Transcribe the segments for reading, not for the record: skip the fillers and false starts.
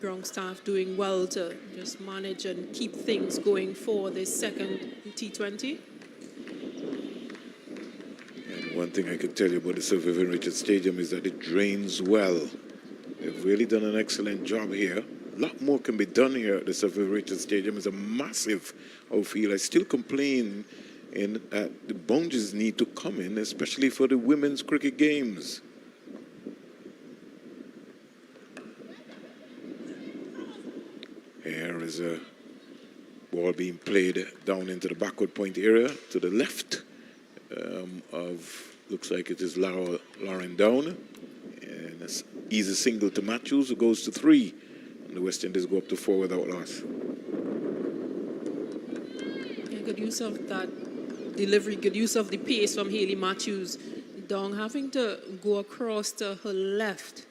ground staff doing well to just manage and keep things going for this second T20. And one thing I could tell you about the Sir Vivian Richards Stadium is that it drains well. They've really done an excellent job here. A lot more can be done here at the Sir Vivian Richards Stadium. It's a massive outfield. I still complain the boundaries need to come in, especially for the women's cricket games. Here is a ball being played down into the backward point area to the left looks like it is Lauren Down. And an easy single to Matthews, who goes to 3. And the West Indies go up to 4 without loss. Yeah, good use of that delivery, good use of the pace from Hayley Matthews. Dong having to go across to her left.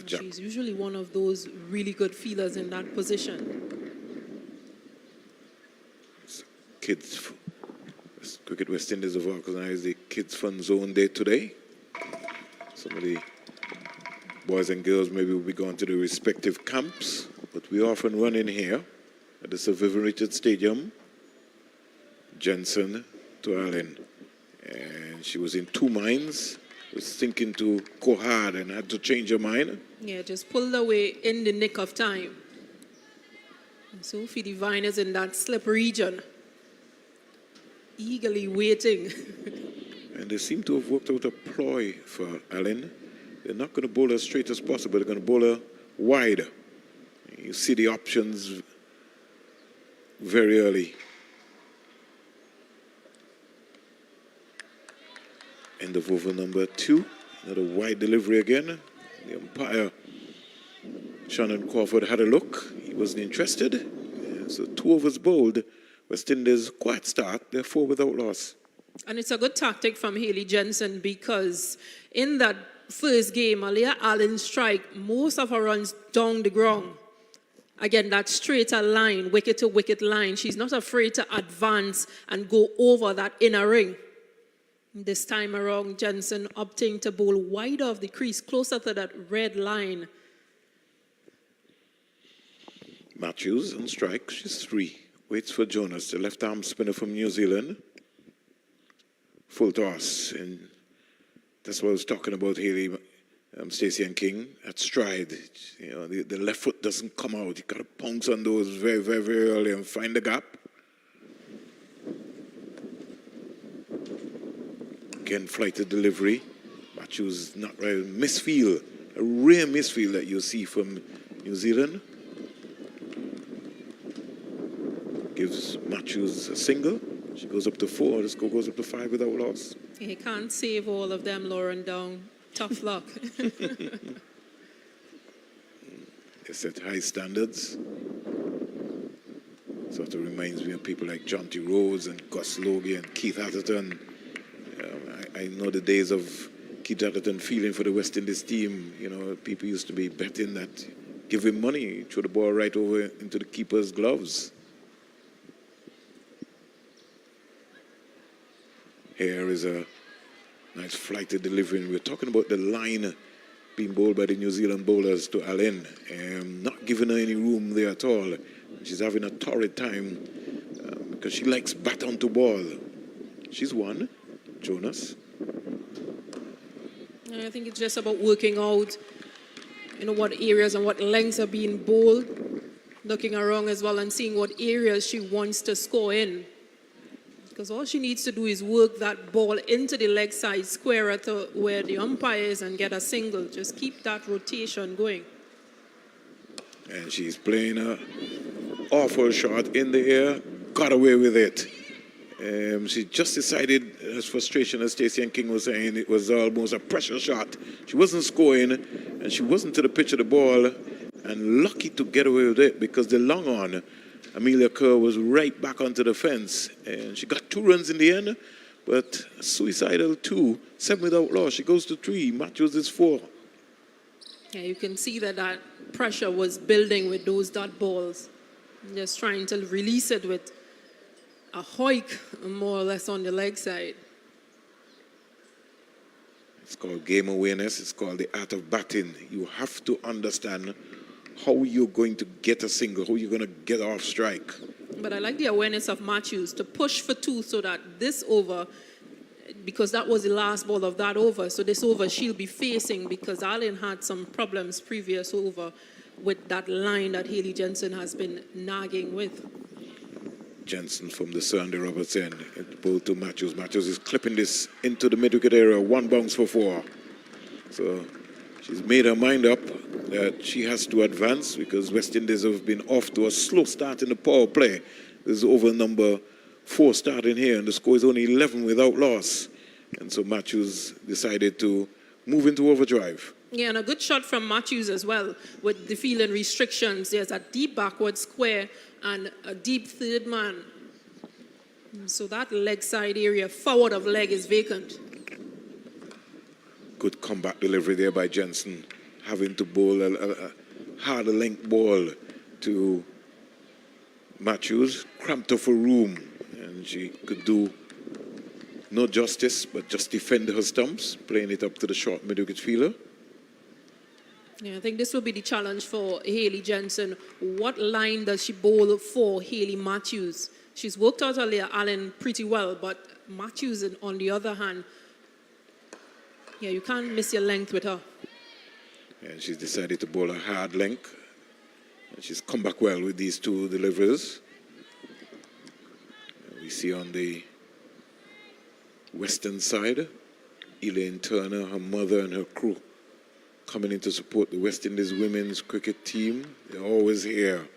She's usually one of those really good fielders in that position. Kids, Cricket West Indies have organized the Kids Fun Zone Day today. Some of the boys and girls maybe will be going to the respective camps, but we often run in here at the Sir Vivian Richards Stadium. Jensen to Allen, and she was in 2 minds. Was thinking to go hard and had to change her mind. Yeah, just pulled away in the nick of time. And Sophie Devine is in that slip region, eagerly waiting. And they seem to have worked out a ploy for Allen. They're not going to bowl her straight as possible. They're going to bowl her wide. You see the options very early. End of over number 2. Another wide delivery again. The umpire, Shannon Crawford, had a look. He wasn't interested. Yeah, so 2 overs bowled. West Indies, quiet start. They're 4 without loss. And it's a good tactic from Hayley Jensen, because in that first game, Aliyah Allen strike most of her runs down the ground. Again, that straighter line, wicket to wicket line. She's not afraid to advance and go over that inner ring. This time around, Jensen opting to bowl wide off the crease, closer to that red line. Matthews on strike. She's 3. Waits for Jonas, the left-arm spinner from New Zealand. Full toss. And that's what I was talking about, Hayley, Stacey and King, at stride. You know, the left foot doesn't come out. You got to pounce on those very, very, very early and find the gap. Again, flighted delivery. Matthews not right. Misfield. A rare misfield that you see from New Zealand. Gives Matthews a single. She goes up to 4. The score goes up to 5 without loss. He can't save all of them, Lauren Down. Tough luck. They set high standards. Sort of reminds me of people like John T. Rhodes and Gus Logie and Keith Atherton. I know the days of Keith Atherton feeling for the West Indies team. You know, people used to be betting that give him money, throw the ball right over into the keeper's gloves. Here is a nice flighted delivery. And we're talking about the line being bowled by the New Zealand bowlers to Allen. Not giving her any room there at all. She's having a torrid time because she likes bat onto ball. She's won. Jonas. I think it's just about working out, what areas and what lengths are being bowled, looking around as well and seeing what areas she wants to score in. Because all she needs to do is work that ball into the leg side, square it to where the umpire is and get a single. Just keep that rotation going. And she's playing an awful shot in the air, got away with it. She just decided, as frustration as Stacey and King was saying, it was almost a pressure shot. She wasn't scoring, and she wasn't to the pitch of the ball, and lucky to get away with it because the long on, Amelia Kerr was right back onto the fence, and she got 2 runs in the end, but suicidal 2, 7 without loss. She goes to 3. Matthews is 4. Yeah, you can see that pressure was building with those dot balls. Just trying to release it with a hoik, more or less, on the leg side. It's called game awareness. It's called the art of batting. You have to understand how you're going to get a single, how you're going to get off strike. But I like the awareness of Matthews to push for 2 so that this over, because that was the last ball of that over, so this over she'll be facing, because Allen had some problems previous over with that line that Haley Jensen has been nagging with. Jensen from the Sandy Roberts end. It ball to Matthews. Matthews is clipping this into the mid-wicket area. 1 bounce for 4. So she's made her mind up that she has to advance because West Indies have been off to a slow start in the power play. This is over number 4 starting here, and the score is only 11 without loss. And so Matthews decided to move into overdrive. Yeah, and a good shot from Matthews as well with the fielding restrictions. There's a deep backward square and a deep third man. So that leg side area, forward of leg, is vacant. Good comeback delivery there by Jensen, having to bowl a harder length ball to Matthews. Cramped her for room, and she could do no justice, but just defend her stumps, playing it up to the short mid-wicket fielder. Yeah, I think this will be the challenge for Haley Jensen. What line does she bowl for Haley Matthews? She's worked out Leah Allen pretty well, but Matthews, on the other hand, yeah, you can't miss your length with her. And she's decided to bowl a hard length. And she's come back well with these 2 deliveries. And we see on the western side, Elaine Turner, her mother and her crew coming in to support the West Indies women's cricket team. They're always here.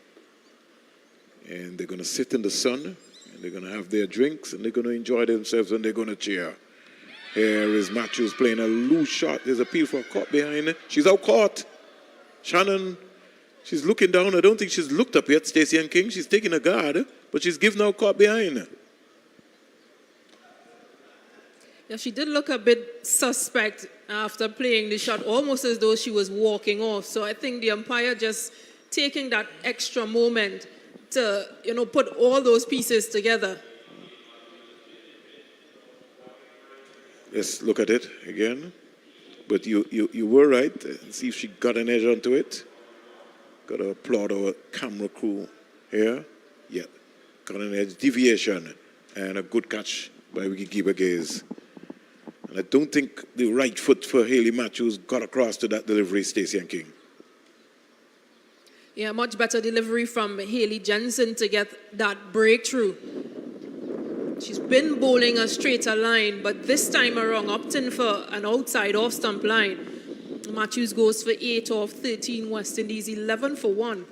And they're going to sit in the sun, and they're going to have their drinks, and they're going to enjoy themselves, and they're going to cheer. Here is Matthews playing a loose shot. There's a appeal for a caught behind. She's out caught. Shannon, she's looking down. I don't think she's looked up yet, Stacey and King. She's taking a guard, but she's given out caught behind. Yeah, she did look a bit suspect after playing the shot, almost as though she was walking off. So I think the umpire just taking that extra moment to, put all those pieces together. Let's look at it again. But you were right. See if she got an edge onto it. Got to applaud our camera crew here. Yeah, got an edge. Deviation and a good catch by wicketkeeper Gaze. And I don't think the right foot for Haley Matthews got across to that delivery, Stacey and King. Yeah, much better delivery from Haley Jensen to get that breakthrough. She's been bowling a straighter line, but this time around, opting for an outside off-stump line. Matthews goes for 8 off 13, West Indies 11 for 1.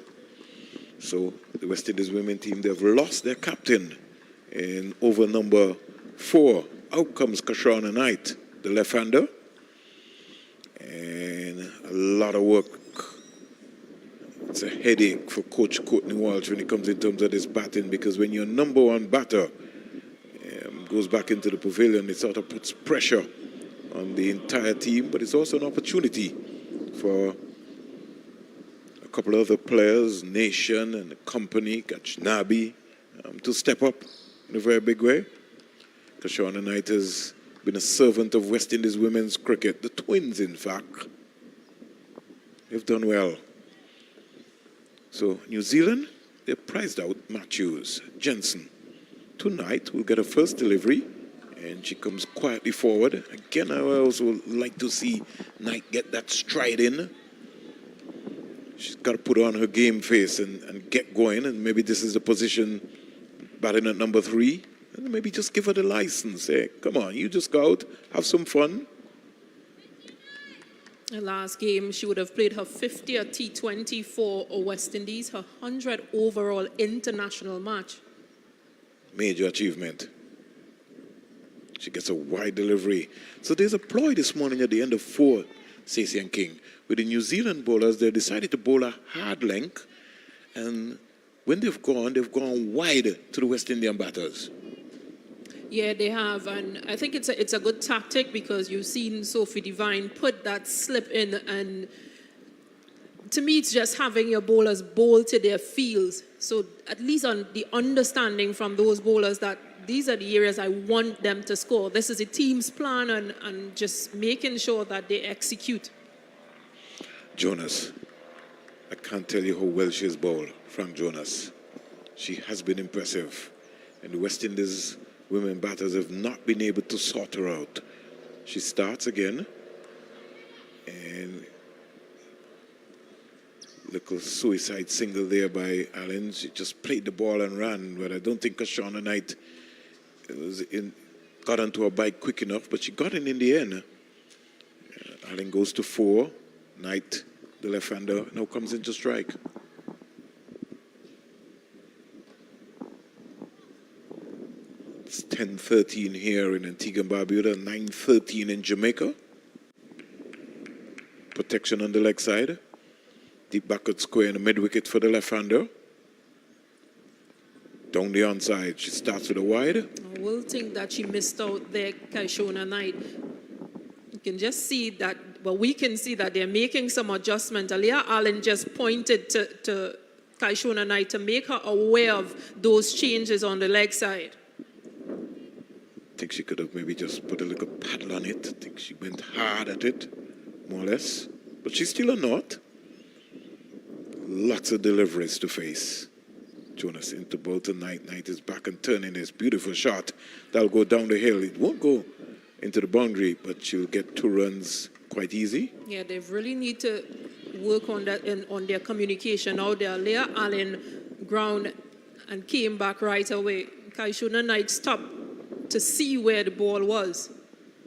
So the West Indies women team, they've lost their captain in over number 4. Out comes Kashana Knight, the left-hander. And a lot of work. It's a headache for Coach Courtney Walsh when it comes in terms of this batting, because when your number 1 batter goes back into the pavilion, it sort of puts pressure on the entire team, but it's also an opportunity for a couple of other players, Nation and the company, Gachnabi, to step up in a very big way. Kashana Knight has been a servant of West Indies women's cricket. The Twins, in fact, they've done well. So New Zealand, they've prized out Matthews. Jensen tonight will get a first delivery, and she comes quietly forward. Again, I also like to see Knight get that stride in. She's got to put on her game face and get going, and maybe this is the position batting at number 3. And maybe just give her the license. Hey, come on, you just go out, have some fun. The last game, she would have played her 50th T20 for West Indies, her 100th overall international match. Major achievement. She gets a wide delivery. So there's a ploy this morning at the end of 4, Stacey and King. With the New Zealand bowlers, they decided to bowl a hard length. And when they've gone wide to the West Indian batters. Yeah, they have, and I think it's a good tactic, because you've seen Sophie Devine put that slip in, and to me it's just having your bowlers bowl to their fields. So at least on the understanding from those bowlers that these are the areas I want them to score. This is a team's plan and just making sure that they execute. Jonas, I can't tell you how well she's bowled, Frank Jonas. She has been impressive. And the West Indies women batters have not been able to sort her out. She starts again. And little suicide single there by Allen. She just played the ball and ran, but I don't think Kashana Knight got onto her bike quick enough, but she got in the end. Allen goes to 4. Knight, the left-hander, now comes in to strike. It's 10-13 here in Antigua and Barbuda, 9-13 in Jamaica. Protection on the leg side. Deep backward square in the mid-wicket for the left-hander. Down the onside, she starts with a wide. I will think that she missed out there, Kaishona Knight. You can just see that, well, we can see that they're making some adjustment. Aliyah Allen just pointed to Kaishona Knight to make her aware of those changes on the leg side. I think she could have maybe just put a little paddle on it. I think she went hard at it, more or less. But she's still a knot. Lots of deliveries to face. Jonas into Bolton. Knight is back and turning his beautiful shot. That'll go down the hill. It won't go into the boundary, but she'll get 2 runs quite easy. Yeah, they really need to work on that and on their communication out there. Leah Allen ground and came back right away. Kaishona Knight stopped to see where the ball was,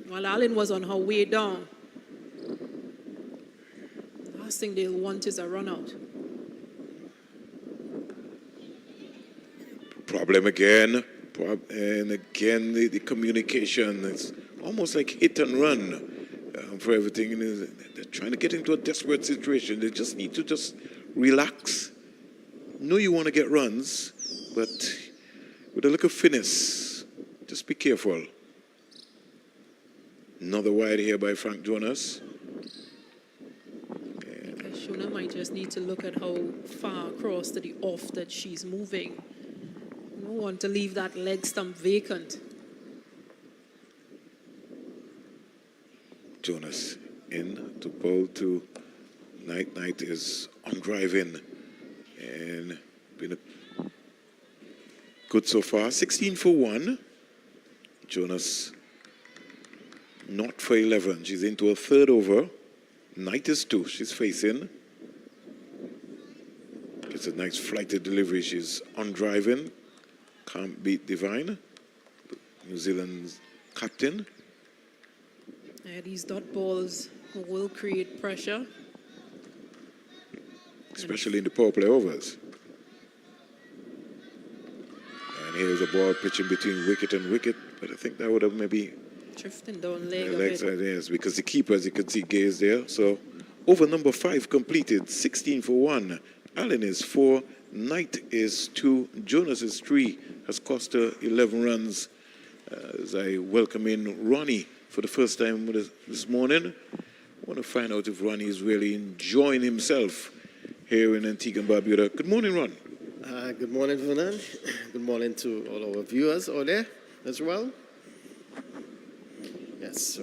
while Allen was on her way down. Last thing they'll want is a run out. Problem again. And again, the communication is almost like hit and run for everything. They're trying to get into a desperate situation. They just need to just relax. Know you want to get runs, but with a little finesse, just be careful. Another wide here by Frank Jonas. Shona might just need to look at how far across to the off that she's moving. You don't want to leave that leg stump vacant. Jonas in to bowl to Knight. Knight is on drive in and been good so far. 16 for 1. Jonas not for 11. She's into a 3rd over. Knight is 2. She's facing. Gets a nice flighted delivery. She's on drive in. Can't beat Divine, New Zealand's captain. Yeah, these dot balls will create pressure. Especially in the power play overs. And here's a ball pitching between wicket and wicket, but I think that would have maybe drifting down leg a leg bit. side, yes, because the keeper, as you can see, Gay is there. So over number 5 completed, 16 for 1. Allen is 4, Knight is 2, Jonas is 3, has cost her 11 runs. As I welcome in Ronnie for the first time with us this morning. I want to find out if Ronnie is really enjoying himself here in Antigua and Barbuda. Good morning, Ron. Good morning, Vernon. Good morning to all our viewers out there as well. Yes,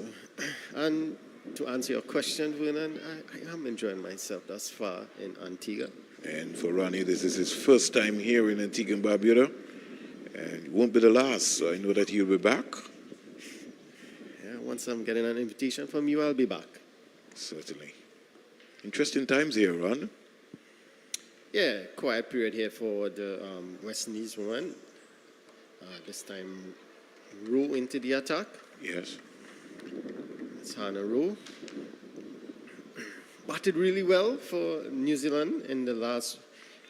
and to answer your question, Vernon, I am enjoying myself thus far in Antigua. And for Ronnie, this is his first time here in Antigua and Barbuda. And it won't be the last, so I know that he'll be back. Yeah, once I'm getting an invitation from you, I'll be back. Certainly. Interesting times here, Ron. Yeah, quiet period here for the West Indies women. This time, Rowe into the attack. Yes. It's Hannah Rowe. Batted really well for New Zealand in the last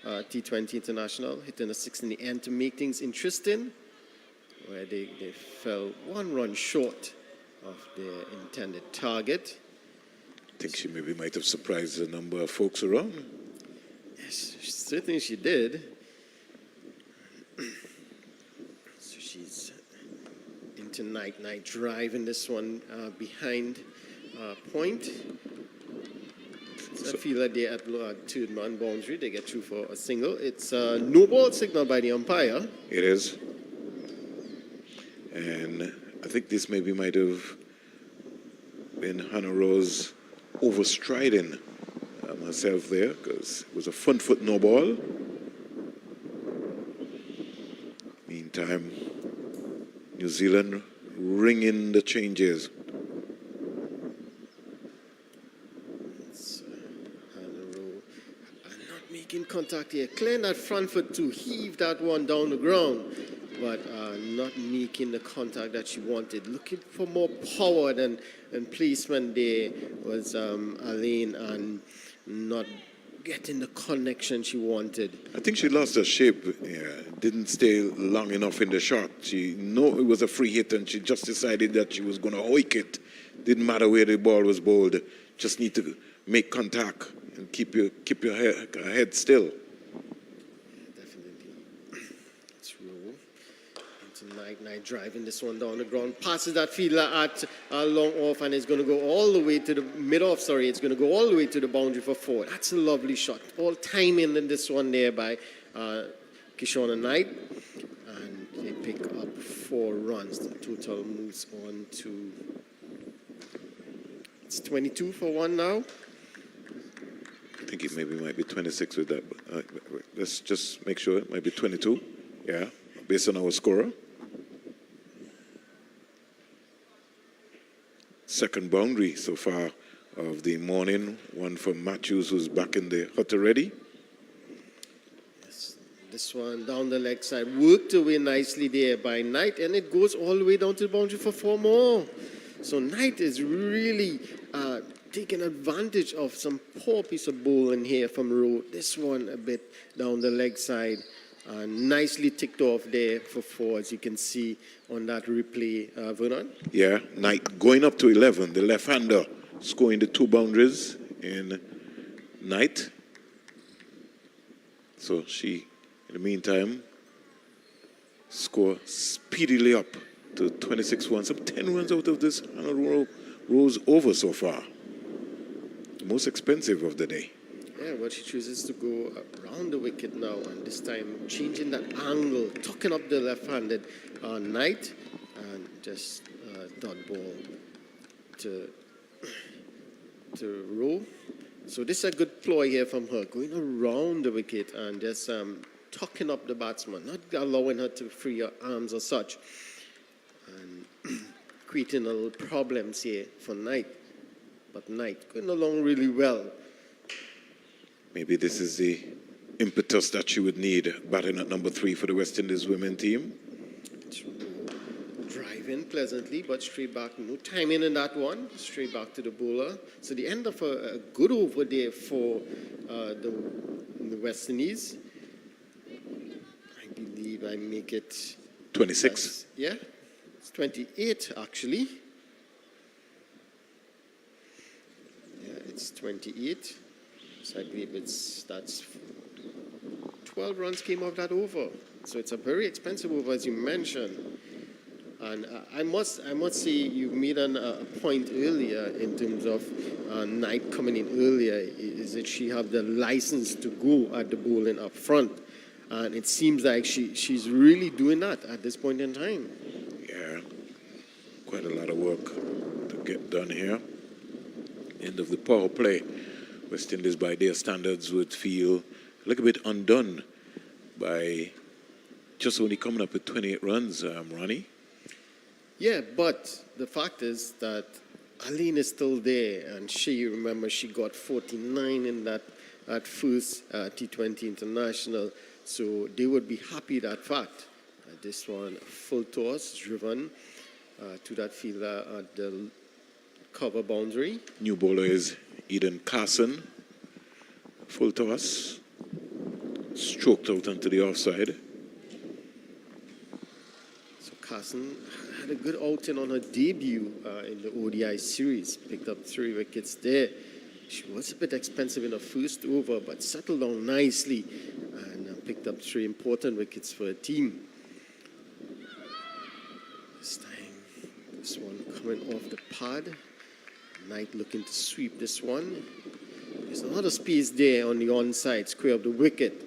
T20 International, hitting a 6 in the end to make things interesting, where they fell 1 run short of their intended target. I think she maybe might have surprised a number of folks around. Yes, certainly she did. So she's into Knight driving this one behind point. So I feel that they're at 2-man boundary. They get through for a single. It's a no ball signal by the umpire. It is. And I think this maybe might have been Hannah Rose overstriding herself there, because it was a front foot no ball. Meantime, New Zealand ringing the changes. Making contact here, clearing that front foot to heave that one down the ground, but not making the contact that she wanted. Looking for more power and placement there was Aline, and not getting the connection she wanted. I think she lost her shape. Yeah, didn't stay long enough in the shot. She knew it was a free hit, and she just decided that she was going to hoik it. Didn't matter where the ball was bowled. Just need to make contact and keep your head still. Yeah, definitely. Let's roll into Knight driving this one down the ground. Passes that fielder at long off, and it's going to go all the way to the mid-off. Sorry, it's going to go all the way to the boundary for 4. That's a lovely shot. All timing in this one there by Kishona Knight. And they pick up 4 runs. The total moves on to... It's 22 for 1 now. I think it maybe might be 26 with that. But, let's just make sure it might be 22. Yeah, based on our scorer. Second boundary so far of the morning. One from Matthews, who's back in the hut already. Yes, this one down the leg side. Worked away nicely there by Knight, and it goes all the way down to the boundary for 4 more. So Knight is really taking advantage of some poor piece of bowling here from Rowe. This one a bit down the leg side. Nicely ticked off there for 4, as you can see on that replay, Vernon. Yeah, Knight going up to 11. The left-hander scoring the 2 boundaries in Knight. So she, in the meantime, score speedily up to 26 runs. Some 10 runs out of this 100 rows over so far. The most expensive of the day. Yeah, but she chooses to go around the wicket now, and this time changing that angle, tucking up the left-handed Knight, and just dot ball to Rowe. So this is a good ploy here from her, going around the wicket and just tucking up the batsman, not allowing her to free her arms or such, and creating a little problems here for Knight. But Knight going along really well. Maybe this is the impetus that she would need batting at number 3 for the West Indies women team. Drive in pleasantly, but straight back. No timing in that one. Straight back to the bowler. So the end of a good over there for the West Indies. I believe I make it 26. Yeah, it's 28 actually. Yeah, it's 28. So I believe that's 12 runs came off that over. So it's a very expensive over, as you mentioned. And I must say you made a point earlier in terms of Knight coming in earlier. Is that she have the license to go at the bowling up front, and it seems like she's really doing that at this point in time. Yeah, quite a lot of work to get done here. End of the power play. West Indies, by their standards, would feel a little bit undone by just only coming up with 28 runs, Ronnie. Yeah, but the fact is that Aline is still there, and remember, she got 49 in that first T20 International, so they would be happy that fact. This one, full toss, driven to that fielder at the cover boundary. New bowler is Eden Carson. Full toss. Stroked out onto the offside. So Carson had a good outing on her debut in the ODI series. Picked up 3 wickets there. She was a bit expensive in her first over, but settled down nicely and picked up 3 important wickets for her team. This time, this one coming off the pad. Knight looking to sweep this one. There's a lot of space there on the onside square of the wicket.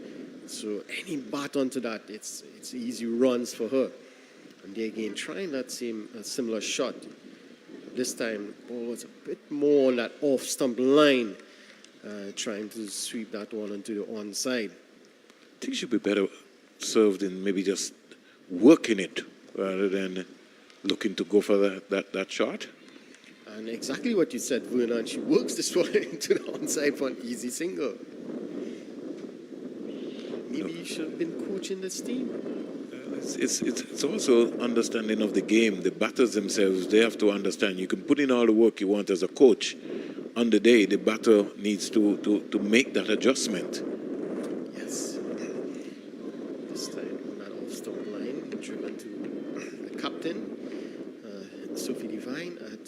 So any bat onto that, it's easy runs for her. And they again trying that similar shot. This time, the ball was a bit more on that off-stump line, trying to sweep that one into the onside. I think should be better served in maybe just working it rather than looking to go for that shot. And exactly what you said, Vernon. She works this one into the onside for an easy single. Maybe you should have been coaching this team. It's also understanding of the game. The batters themselves, they have to understand. You can put in all the work you want as a coach. On the day, the batter needs to make that adjustment. Yes. This time on that off-stump line, driven to the captain, Sophie Devine, at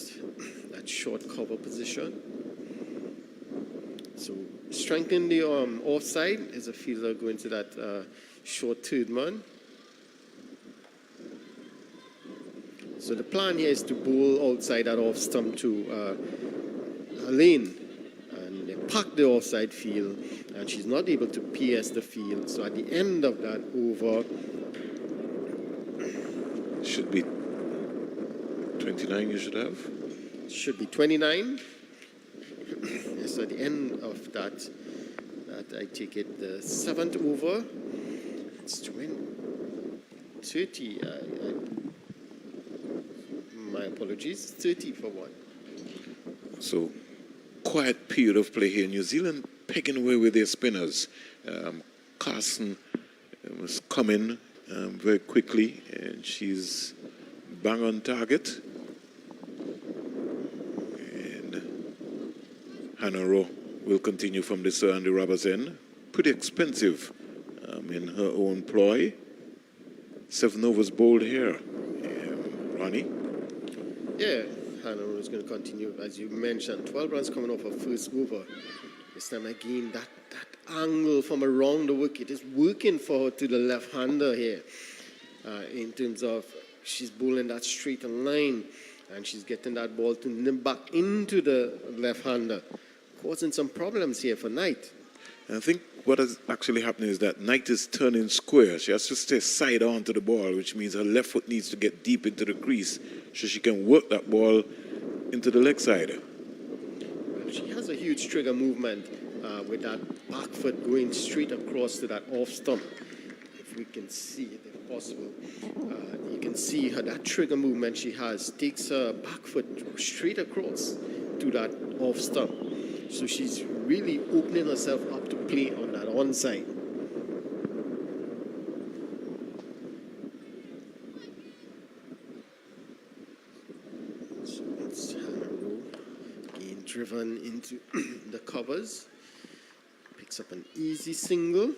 that short cover position. So strengthening the offside is a fielder going to that short third man. So the plan here is to bowl outside that off stump to Lane, and they pack the offside field, and she's not able to pierce the field. So at the end of that over, Should be 29 you should have. should be 29. So at the end of that I take it the seventh over. It's 30. My apologies, 30 for one. So, quiet period of play here. New Zealand pegging away with their spinners. Carson was coming very quickly, and she's bang on target. And Hannah Rowe will continue from the Sir Andy Roberts end. Pretty expensive in her own ploy. 7 overs bowled here. Ronnie? Yeah, Hannah is going to continue, as you mentioned. 12 runs coming off her first over. This time again, that angle from around the wicket is working for her to the left-hander here. In terms of she's bowling that straight line, and she's getting that ball to nip back into the left-hander, causing some problems here for Knight. And I think what is actually happening is that Knight is turning square. She has to stay side on to the ball, which means her left foot needs to get deep into the crease so she can work that ball into the leg side. Well, she has a huge trigger movement with that back foot going straight across to that off stump. If we can see it, if possible, you can see her, that trigger movement she has takes her back foot straight across to that off stump. So she's really opening herself up to play on that onside. So it's Hannah Rowe again driven into the covers. Picks up an easy single.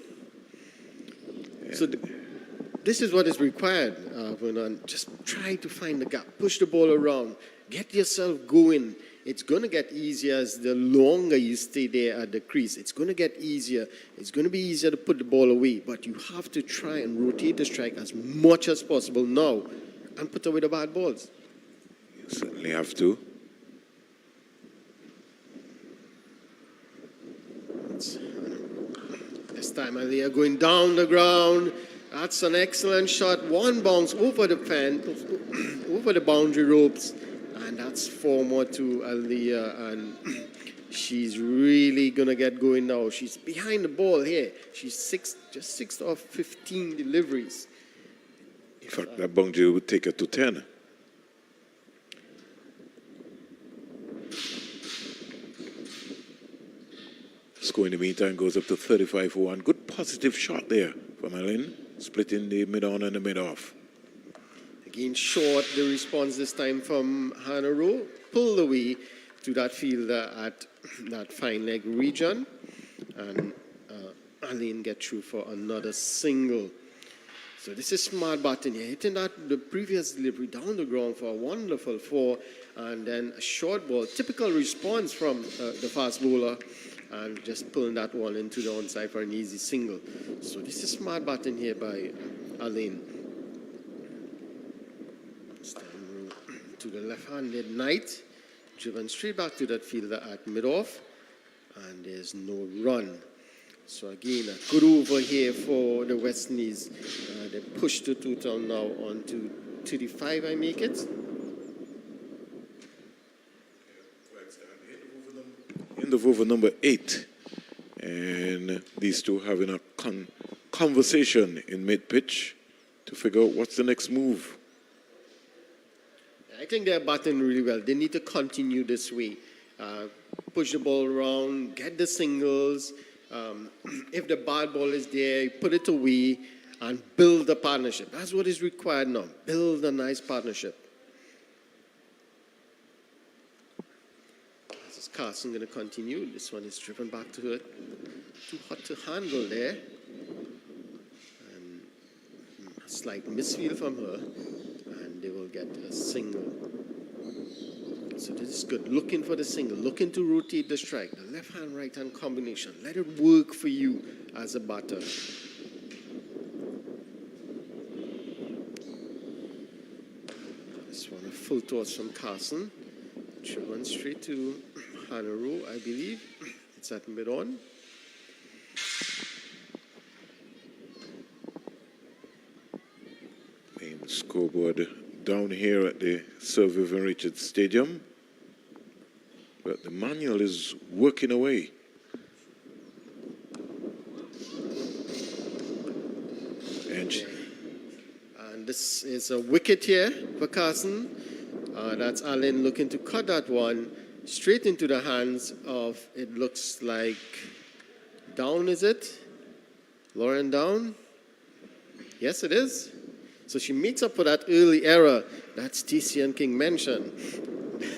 So this is what is required, Vernon. Just try to find the gap, push the ball around, get yourself going. It's going to get easier as the longer you stay there at the crease. It's going to get easier. It's going to be easier to put the ball away, but you have to try and rotate the strike as much as possible now and put away the bad balls. You certainly have to. This time they are going down the ground. That's an excellent shot. One bounce over the fence, over the boundary ropes. And that's 4 more to Aliyah, and she's really going to get going now. She's behind the ball here. She's just 6 of 15 deliveries. In fact, that boundary would take her to 10. Score in the meantime goes up to 35 for 1. Good positive shot there from Ellen, splitting the mid-on and the mid-off. Again, short the response this time from Hannah Rowe. Pulled away to that fielder at that fine leg region. And Aline get through for another single. So this is smart batting here. Hitting that the previous delivery down the ground for a wonderful 4. And then a short ball. Typical response from the fast bowler. And just pulling that one into the onside for an easy single. So this is smart batting here by Aline. To the left-handed Knight, driven straight back to that fielder at mid-off, and there's no run. So again, a good over here for the West Indies. They push the total now onto T35I make it? End of over number 8. And these two having a conversation in mid-pitch to figure out what's the next move. I think they're batting really well. They need to continue this way. Push the ball around, get the singles. If the bad ball is there, put it away and build a partnership. That's what is required now. Build a nice partnership. This is Carson going to continue. This one is driven back to her. Too hot to handle there. And a slight misfield from her. And they will get a single. So this is good. Looking for the single. Looking to rotate the strike. The left-hand, right-hand combination. Let it work for you as a batter. This one, a full toss from Carson. Should run straight to Hanaru, I believe. It's at mid-on. Main scoreboard down here at the Sir Vivian Richards Stadium. But the manual is working away. And this is a wicket here for Carson. That's Allen looking to cut that one straight into the hands of, it looks like, Down, is it? Lauren Down? Yes, it is. So she makes up for that early error that Stacey and King mentioned.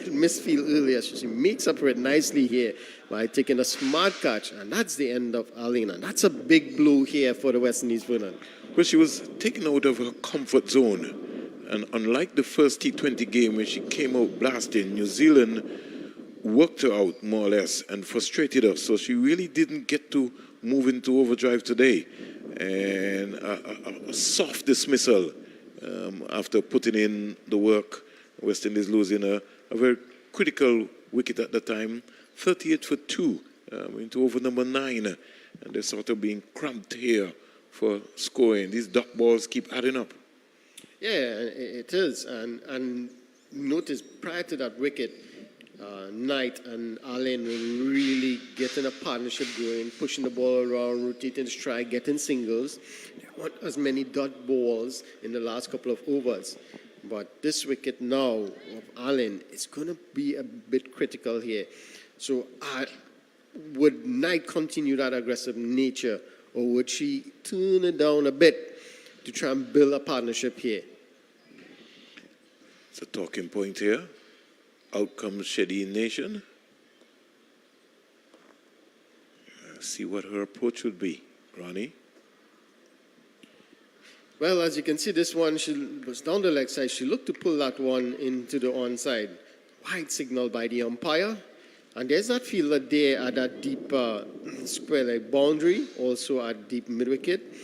Misfield earlier. So she makes up for it nicely here by taking a smart catch. And that's the end of Allen. And that's a big blow here for the West Indies, Vernon. Well, she was taken out of her comfort zone. And unlike the first T20 game when she came out blasting, New Zealand worked her out more or less and frustrated her. So she really didn't get to move into overdrive today. And a soft dismissal after putting in the work. West Indies losing a very critical wicket at the time, 38 for 2 into over number 9. And they're sort of being cramped here for scoring. These dot balls keep adding up. Yeah, it is. And notice prior to that wicket, Knight and Allen were really getting a partnership going, pushing the ball around, rotating the strike, getting singles. They want as many dot balls in the last couple of overs. But this wicket now of Allen is going to be a bit critical here. So would Knight continue that aggressive nature, or would she tune it down a bit to try and build a partnership here? It's a talking point here. Out comes Shedeen Nation. See what her approach would be, Ronnie. Well, as you can see, this one, she was down the leg side. She looked to pull that one into the onside. Wide signal by the umpire. And there's that fielder there at that deep square leg boundary, also at deep mid-wicket,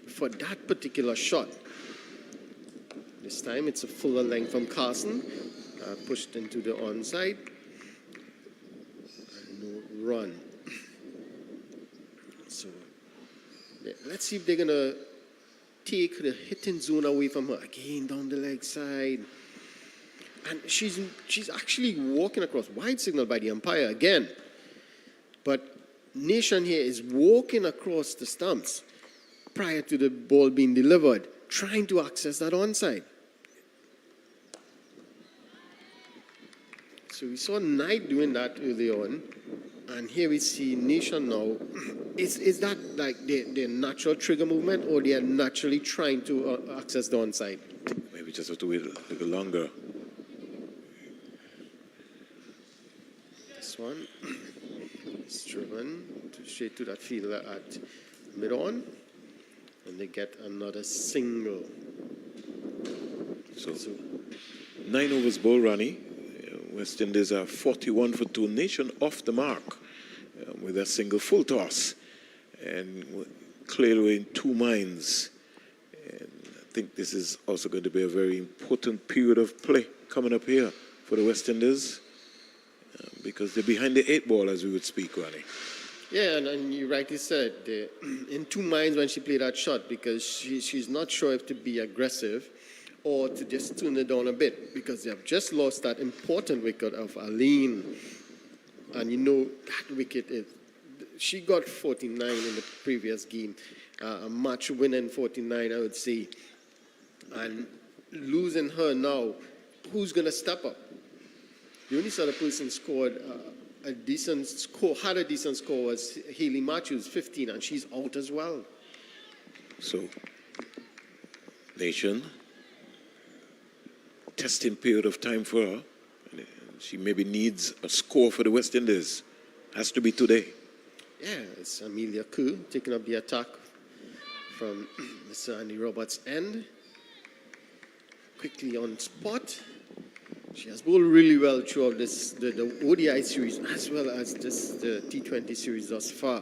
for that particular shot. This time it's a fuller length from Carson, pushed into the onside. And no run. So let's see if they're going to take the hitting zone away from her. Again, down the leg side. And she's actually walking across. Wide signal by the umpire again. But Nation here is walking across the stumps prior to the ball being delivered, trying to access that onside. So we saw Knight doing that early on. And here we see Nation now. Is that like their natural trigger movement, or they are naturally trying to access the onside? Maybe just have to wait a little longer. This one is driven straight to that fielder at mid-on. And they get another single. So 9 overs ball, Ronnie. West Indies are 41 for 2. Nation off the mark with a single full toss. And clearly in 2 minds. And I think this is also going to be a very important period of play coming up here for the West Indies. Because they're behind the 8 ball, as we would speak, Ronnie. Yeah, and you rightly said, in 2 minds when she played that shot, because she's not sure if to be aggressive or to just tune it down a bit, because they have just lost that important wicket of Aline. And you know that wicket is, she got 49 in the previous game, a match winning 49, I would say. And losing her now, who's going to step up? The only other person scored a decent score, had a decent score, was Hayley Matthews, 15, and she's out as well. So, nation, testing period of time for her. She maybe needs a score for the West Indies. Has to be today. Yeah, it's Amelia Kerr taking up the attack from Mr. Andy Roberts' end. Quickly on spot. She has bowled really well throughout this, the ODI series, as well as the T20 series thus far.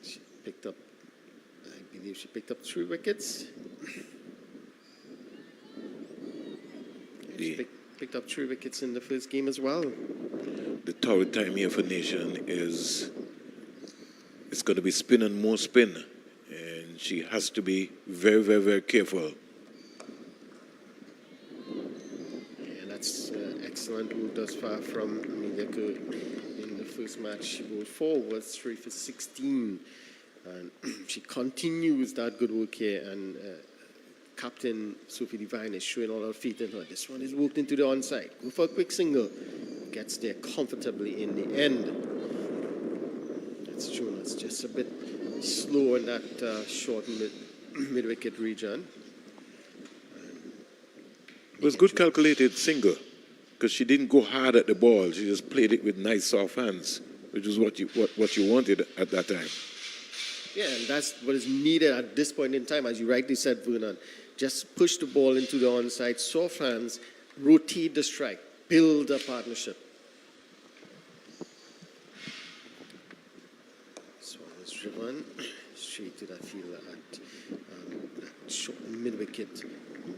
She picked up, I believe she picked up 3 wickets. She picked up 3 wickets in the first game as well. The torrid time here for Nation is, it's going to be spin and more spin. And she has to be very, very, very careful. That's excellent ball thus far from Amelia Kerr. In the first match, she bowled 4 overs, 3 for 16. And she continues that good work here. And Captain Sophie Devine is showing all her feet in her. This one is walked into the onside. Go for a quick single. Gets there comfortably in the end. That's shown us just a bit slow in that short mid-wicket region. It was good calculated single, because she didn't go hard at the ball. She just played it with nice soft hands, which is what you wanted at that time. Yeah, and that's what is needed at this point in time, as you rightly said, Vernon. Just push the ball into the onside, soft hands, rotate the strike, build a partnership. So it's driven straight to that field at that short mid-wicket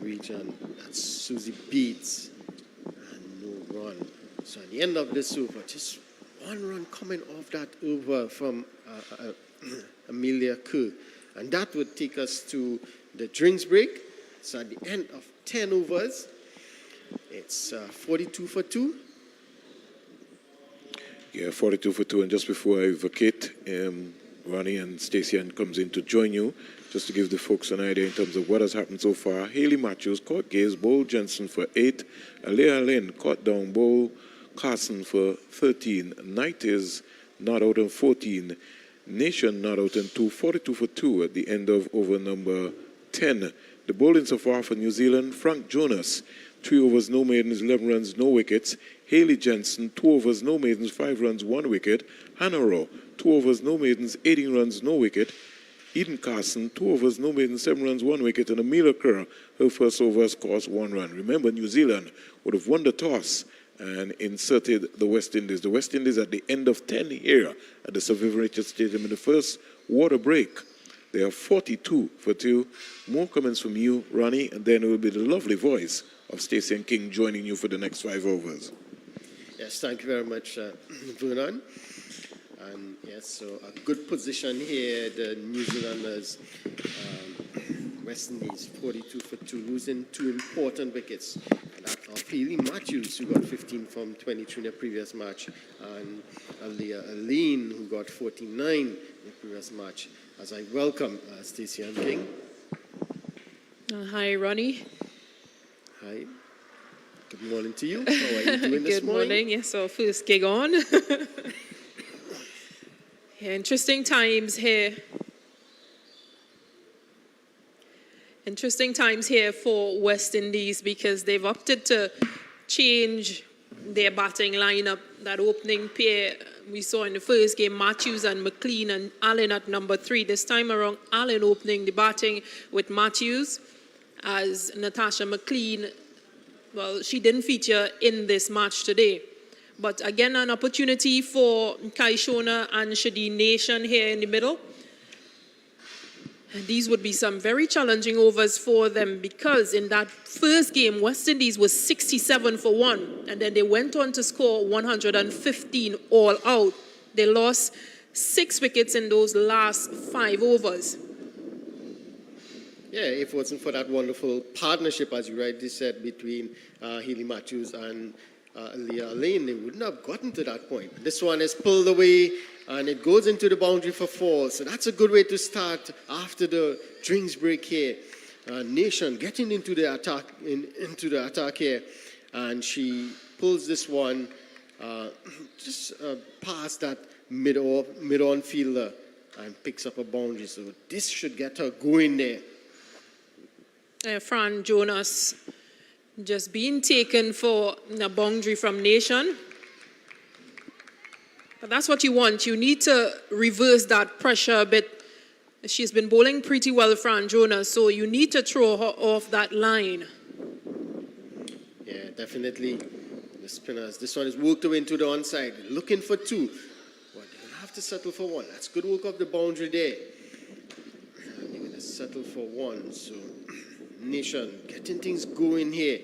region. That's Susie Beats, and no run. So at the end of this over, just 1 run coming off that over from Amelia Kerr, and that would take us to the drinks break. So at the end of 10 overs, it's 42 for 2. Yeah, 42 for 2, and just before I vacate, Ronnie and Stacey comes in to join you, just to give the folks an idea in terms of what has happened so far. Hayley Matthews caught Gaze, bowled Jensen for 8. Alea Lynn caught down, bowled Carson for 13. Knight is not out on 14. Nation not out on 2. 42 for 2 at the end of over number 10. The bowling so far for New Zealand, Frank Jonas, 3 overs, no maidens, 11 runs, no wickets. Hayley Jensen, 2 overs, no maidens, 5 runs, 1 wicket. Hannah Rowe, 2 overs, no maidens, 18 runs, no wicket. Eden Carson, 2 overs, no maidens, 7 runs, 1 wicket. And Amelia Kerr, her first over scores 1 run. Remember, New Zealand would have won the toss and inserted the West Indies. The West Indies at the end of 10 here at the Sir Vivian Richards Stadium in the first water break. They are 42 for 2. More comments from you, Ronnie, and then it will be the lovely voice of Stacey and King joining you for the next 5 overs. Yes, thank you very much, Vernon. And yes, so a good position here, the New Zealanders, West Indies, 42 for 2, losing 2 important wickets. That of Hayley Matthews, who got 15 from 23 in the previous match, and Alia Aline, who got 49 in the previous match. As I welcome Stacey and King. Hi, Ronnie. Hi. Good morning to you. How are you doing this Good morning. Yes, our first gig on. Yeah, interesting times here. Interesting times here for West Indies, because they've opted to change their batting lineup. That opening pair we saw in the first game, Matthews and McLean, and Allen at number 3. This time around, Allen opening the batting with Matthews, as Natasha McLean, well, she didn't feature in this match today. But again, an opportunity for Kai Shona and Shadi Nation here in the middle. And these would be some very challenging overs for them, because in that first game, West Indies was 67 for 1, and then they went on to score 115 all out. They lost 6 wickets in those last 5 overs. Yeah, if it wasn't for that wonderful partnership, as you rightly said, between Haley Matthews and Leah Lane, they wouldn't have gotten to that point. This one is pulled away, and it goes into the boundary for 4. So that's a good way to start after the drinks break here. Nation getting into the attack here, and she pulls this one just past that mid-on fielder and picks up a boundary. So this should get her going there. Fran Jonas just being taken for a boundary from Nation. But that's what you want. You need to reverse that pressure a bit. She's been bowling pretty well, Fran Jonas, so you need to throw her off that line. Yeah, definitely. The spinners. This one is worked away into the onside, looking for 2. But they'll have to settle for 1. That's good work of the boundary there. And they're going to settle for 1. So Nation getting things going here.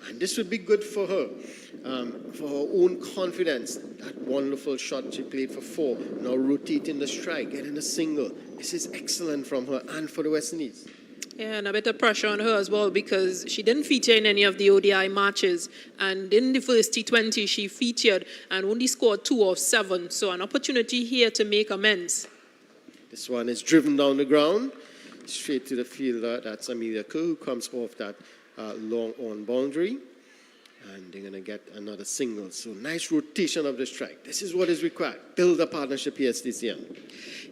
And this would be good for her own confidence. That wonderful shot she played for 4. Now rotating the strike, getting a single. This is excellent from her and for the West Indies. Yeah, and a bit of pressure on her as well because she didn't feature in any of the ODI matches. And in the first T20, she featured and only scored 2 of 7. So an opportunity here to make amends. This one is driven down the ground, straight to the fielder. That's Amelia Kerr, who comes off that long on boundary. And they're going to get another single. So nice rotation of the strike. This is what is required. Build a partnership here, Stacey.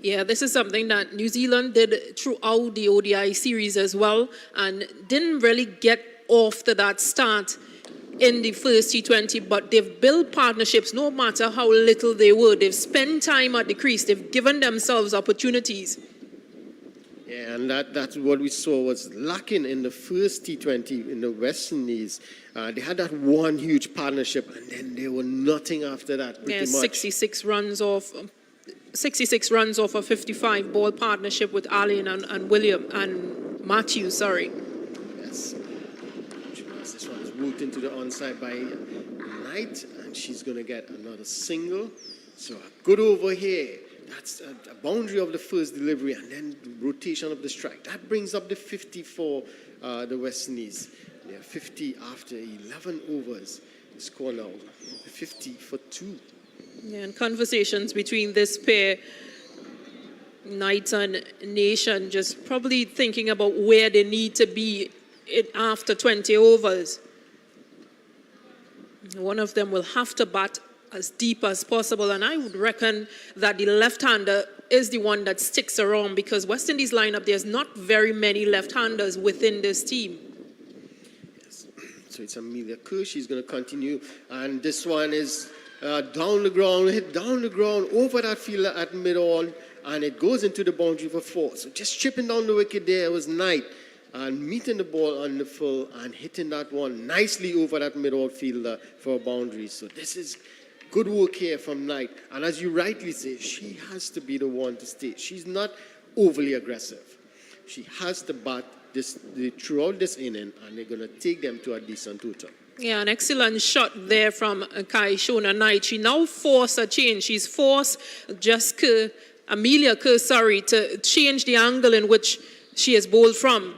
Yeah, this is something that New Zealand did throughout the ODI series as well and didn't really get off to that start in the first T20, but they've built partnerships no matter how little they were. They've spent time at the crease. They've given themselves opportunities. Yeah, and that's what we saw was lacking in the first T20 in the West Indies. They had that one huge partnership, and then they were nothing after that. Pretty much. 66 runs off a 55 ball partnership with Allen and William and Matthew. Sorry. Yes. This one is worked into the onside by Knight, and she's going to get another single. So a good over here. That's a boundary of the first delivery and then the rotation of the strike. That brings up the 50 for the West Indies. They are 50 after 11 overs. The score now 50 for 2. Yeah, and conversations between this pair, Knight and Nation, just probably thinking about where they need to be after 20 overs. One of them will have to bat as deep as possible, and I would reckon that the left-hander is the one that sticks around because West Indies lineup, there's not very many left-handers within this team. Yes. So it's Amelia Kerr. She's going to continue, and this one is down the ground, hit down the ground over that fielder at mid-on, and it goes into the boundary for 4. So just chipping down the wicket there was Knight, and meeting the ball on the full and hitting that one nicely over that mid-on fielder for a boundary. So this is good work here from Knight. And as you rightly say, she has to be the one to stay. She's not overly aggressive. She has to bat throughout this inning, and they're going to take them to a decent total. Yeah, an excellent shot there from Kai Shona Knight. She now forced a change. She's forced Amelia Kerr, to change the angle in which she is bowled from,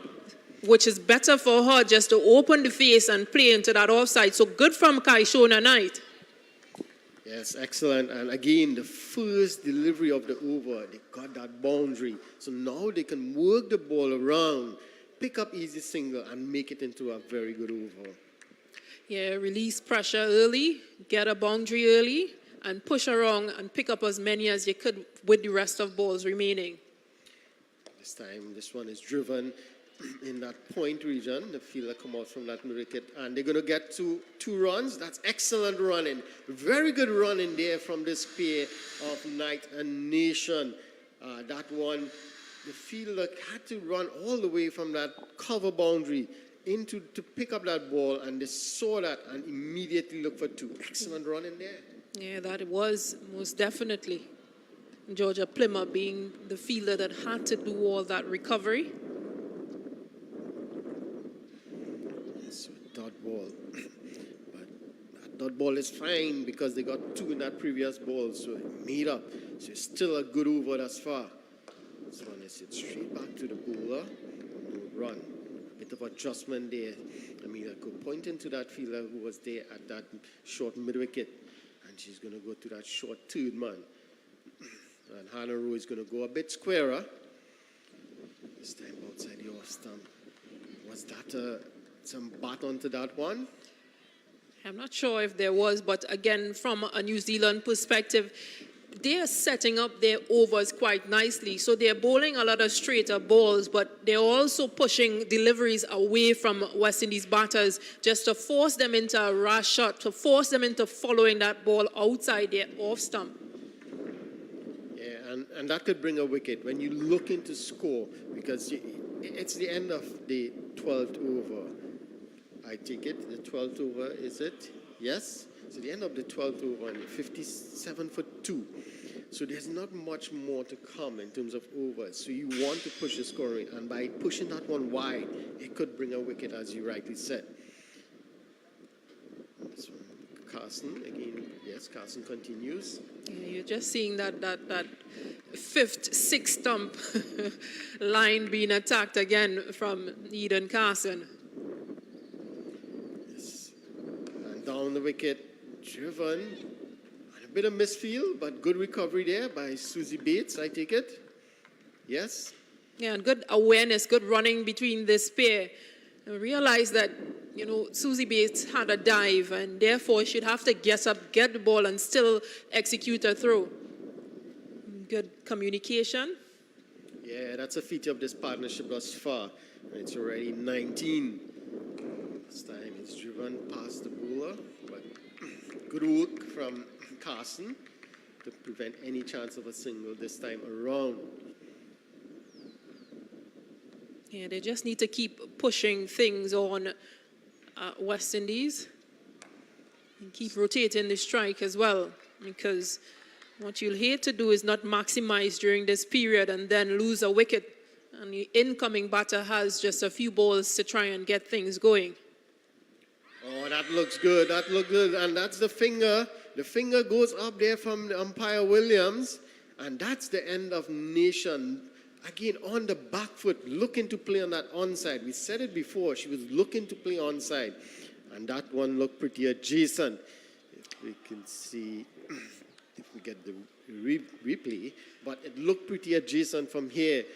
which is better for her just to open the face and play into that offside. So good from Kai Shona Knight. Yes, excellent. And again, the first delivery of the over, they got that boundary. So now they can work the ball around, pick up easy single, and make it into a very good over. Yeah, release pressure early, get a boundary early, and push around and pick up as many as you could with the rest of balls remaining. This time, this one is driven in that point region. The fielder come out from that wicket, and they're going to get two runs. That's excellent running. Very good running there from this pair of Knight and Nation. That one, the fielder had to run all the way from that cover boundary to pick up that ball, and they saw that and immediately looked for 2. Excellent running there. Yeah, that it was, most definitely. Georgia Plymouth being the fielder that had to do all that recovery. So dot ball. But that dot ball is fine because they got 2 in that previous ball, so it made up. So it's still a good over thus far. This one is hit straight back to the bowler. No run. A bit of adjustment there. Amelia could point into that fielder who was there at that short mid-wicket, and she's going to go to that short third man. And Hannah Rowe is going to go a bit squarer. This time outside the off stump. Was that some bat onto that one? I'm not sure if there was, but again, from a New Zealand perspective, they are setting up their overs quite nicely. So they're bowling a lot of straighter balls, but they're also pushing deliveries away from West Indies batters just to force them into a rash shot, to force them into following that ball outside their off stump. Yeah, and that could bring a wicket when you look into score, because it's the end of the 12th over. I take it, the 12th over, is it? Yes? So the end of the 12th over, and 57 for 2. So there's not much more to come in terms of overs. So you want to push the scoring, and by pushing that one wide, it could bring a wicket, as you rightly said. This one, Carson, again, yes, Carson continues. Yeah, you're just seeing that fifth, sixth stump line being attacked again from Eden Carson. Down the wicket, driven, and a bit of misfield, but good recovery there by Susie Bates, I take it. Yes? Yeah, and good awareness, good running between this pair. I realize that, Susie Bates had a dive, and therefore she'd have to get up, get the ball, and still execute her throw. Good communication. Yeah, that's a feature of this partnership thus far. It's already 19. This time it's driven past the bowler, but good work from Carson to prevent any chance of a single this time around. Yeah, they just need to keep pushing things on West Indies and keep rotating the strike as well, because what you'll hate to do is not maximize during this period and then lose a wicket, and the incoming batter has just a few balls to try and get things going. Oh, that looks good. That looked good. And that's the finger. The finger goes up there from the umpire Williams. And that's the end of Nation. Again, on the back foot, looking to play on that onside. We said it before. She was looking to play onside. And that one looked pretty adjacent. If we can see, if we get the replay. But it looked pretty adjacent from here,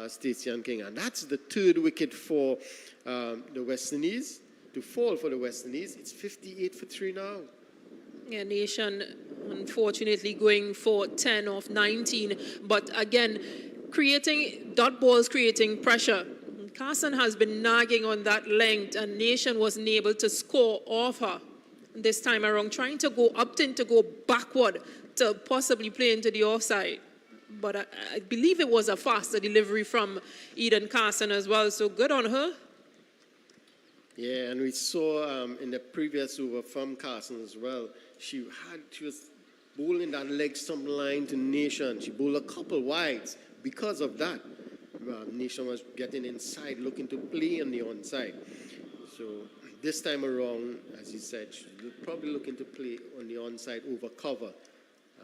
Stacey and King. And that's the third wicket for the West Indies. To fall for the West Indies. It's 58 for 3 now. Yeah, Nation unfortunately going for 10 of 19. But again, dot balls creating pressure. Carson has been nagging on that length, and Nation wasn't able to score off her this time around, trying to go Upton to go backward to possibly play into the offside. But I believe it was a faster delivery from Eden Carson as well, so good on her. Yeah, and we saw in the previous over from Carson as well, she was bowling that leg stump line to Nation. She bowled a couple wides. Because of that, Nation was getting inside, looking to play on the onside. So this time around, as you said, she's probably looking to play on the onside over cover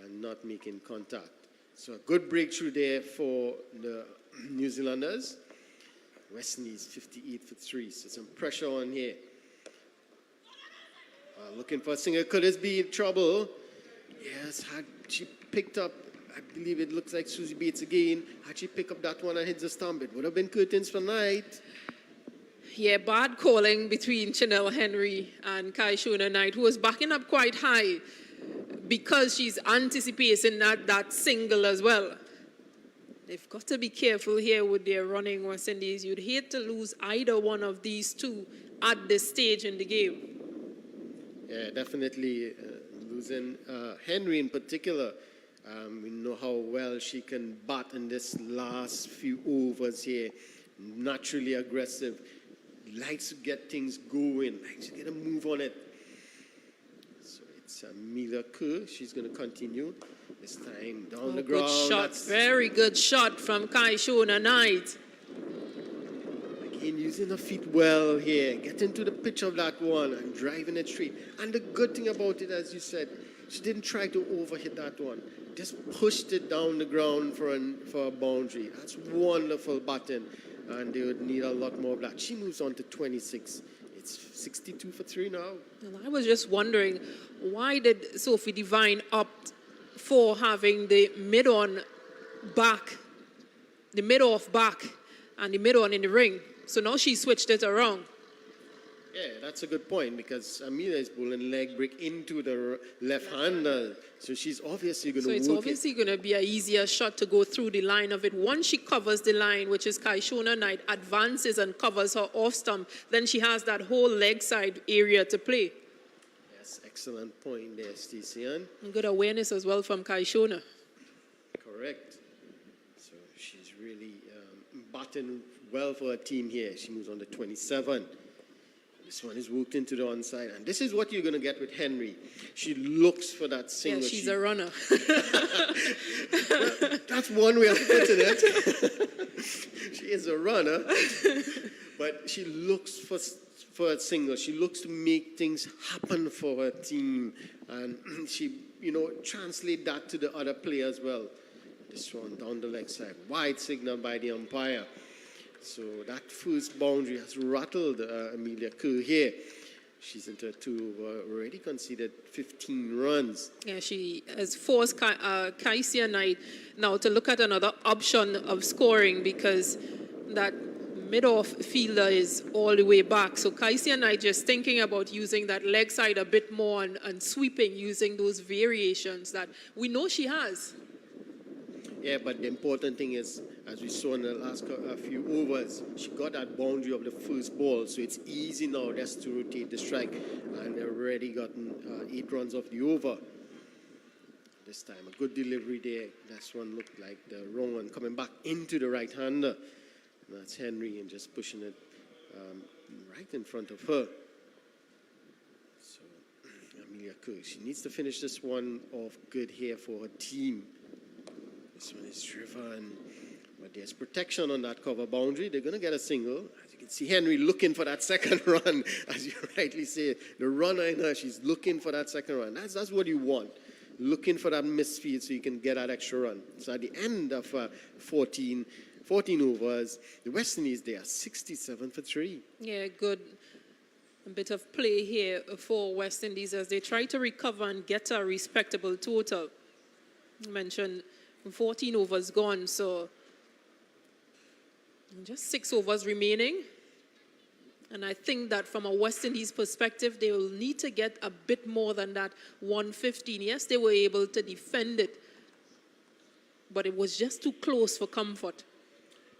and not making contact. So a good breakthrough there for the New Zealanders. West Indies 58 for 3, so some pressure on here. Looking for a single. Could this be trouble? Yes, had she picked up, I believe it looks like Susie Bates again. Had she picked up that one and hit the stump, it would have been curtains for night. Yeah, bad calling between Chanel Henry and Kai Shona Knight, who was backing up quite high because she's anticipating that single as well. They've got to be careful here with their running, West Indies. You'd hate to lose either one of these two at this stage in the game. Yeah, definitely losing Henry in particular. We know how well she can bat in this last few overs here. Naturally aggressive. Likes to get things going. Likes to get a move on it. So it's Amelia Kerr. She's going to continue. This time down the ground. Good shot. Very good shot from Kai Shona Knight. Again, using her feet well here. Getting to the pitch of that one and driving it straight. And the good thing about it, as you said, she didn't try to overhit that one. Just pushed it down the ground for a boundary. That's wonderful batting. and they would need a lot more of that. She moves on to 26. It's 62 for 3 now. And I was just wondering, why did Sophie Devine opt for having the mid-on back, the mid-off back, and the mid-on in the ring? So now she switched it around. Yeah, that's a good point, because Amelia is bowling leg break into the left-hander. So she's obviously going to work it. So it's obviously going to be an easier shot to go through the line of it. Once she covers the line, which is Kaishona Knight, advances and covers her off stump, then she has that whole leg side area to play. Yes, excellent point there, Stacey. Good awareness as well from Kaishona. Correct. So she's really batting well for her team here. She moves on to 27. This one is worked into the onside. And this is what you're going to get with Henry. She looks for that single. Yeah, she's a runner. Well, that's one way of putting it. She is a runner. But she looks for a single. She looks to make things happen for her team. And she, translate that to the other player as well. This one down the leg side. Wide signal by the umpire. So that first boundary has rattled Amelia Kerr here. She's into a 2 over, already conceded 15 runs. Yeah, she has forced Kaisia Knight now to look at another option of scoring, because that mid-off fielder is all the way back. So Kaisia Knight just thinking about using that leg side a bit more and sweeping, using those variations that we know she has. Yeah, but the important thing is, as we saw in the last few overs, she got that boundary of the first ball, so it's easy now just to rotate the strike, and they've already gotten 8 runs off the over. This time, a good delivery there. This one looked like the wrong one, coming back into the right-hander. That's Henry, and just pushing it right in front of her. So, Amelia Kerr, she needs to finish this one off good here for her team. This one is driven, but there's protection on that cover boundary. They're going to get a single. As you can see, Henry looking for that second run. As you rightly say, the runner in her, she's looking for that second run. That's what you want, looking for that misfield so you can get that extra run. So at the end of 14 overs, the West Indies, they are 67 for 3. Yeah, good. A bit of play here for West Indies as they try to recover and get a respectable total. You mentioned 14 overs gone, so just 6 overs remaining. And I think that from a West Indies perspective, they will need to get a bit more than that 115. Yes, they were able to defend it, but it was just too close for comfort.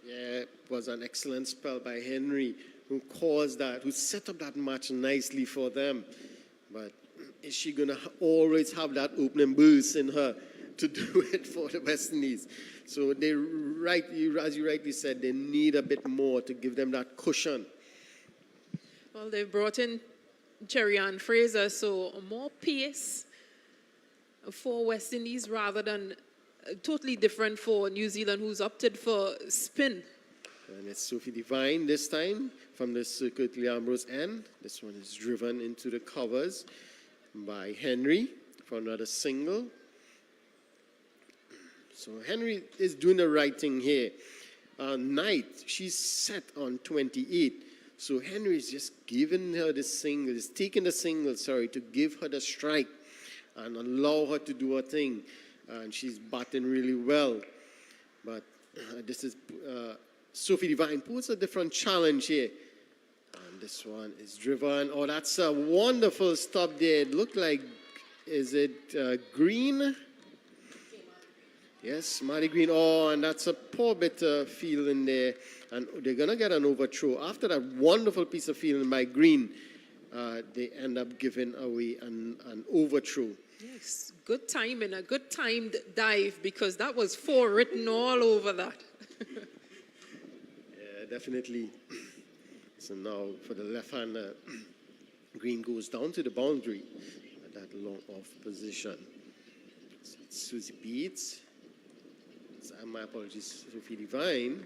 Yeah, it was an excellent spell by Henry, who caused that, who set up that match nicely for them. But is she going to always have that opening burst in her to do it for the West Indies? So they, as you rightly said, they need a bit more to give them that cushion. Well, they brought in Cherry-Ann Fraser, so more pace for West Indies rather than totally different for New Zealand, who's opted for spin. And it's Sophie Devine this time from the Circuit Lee Ambrose end. This one is driven into the covers by Henry for another single. So Henry is doing the right thing here. Knight, she's set on 28. So Henry is just giving her the single, is taking the single, to give her the strike and allow her to do her thing. And she's batting really well. But this is Sophie Devine puts a different challenge here. And this one is driven. Oh, that's a wonderful stop there. It looked like, is it Green? Yes, Maddie Green. Oh, and that's a poor bit of fielding there. And they're going to get an overthrow. After that wonderful piece of fielding by Green, they end up giving away an overthrow. Yes, good timing, a good timed dive, because that was 4 written all over that. Yeah, definitely. So now for the left-hander, Green goes down to the boundary at that long off position. So it's Susie Beats. My apologies, Sophie Devine.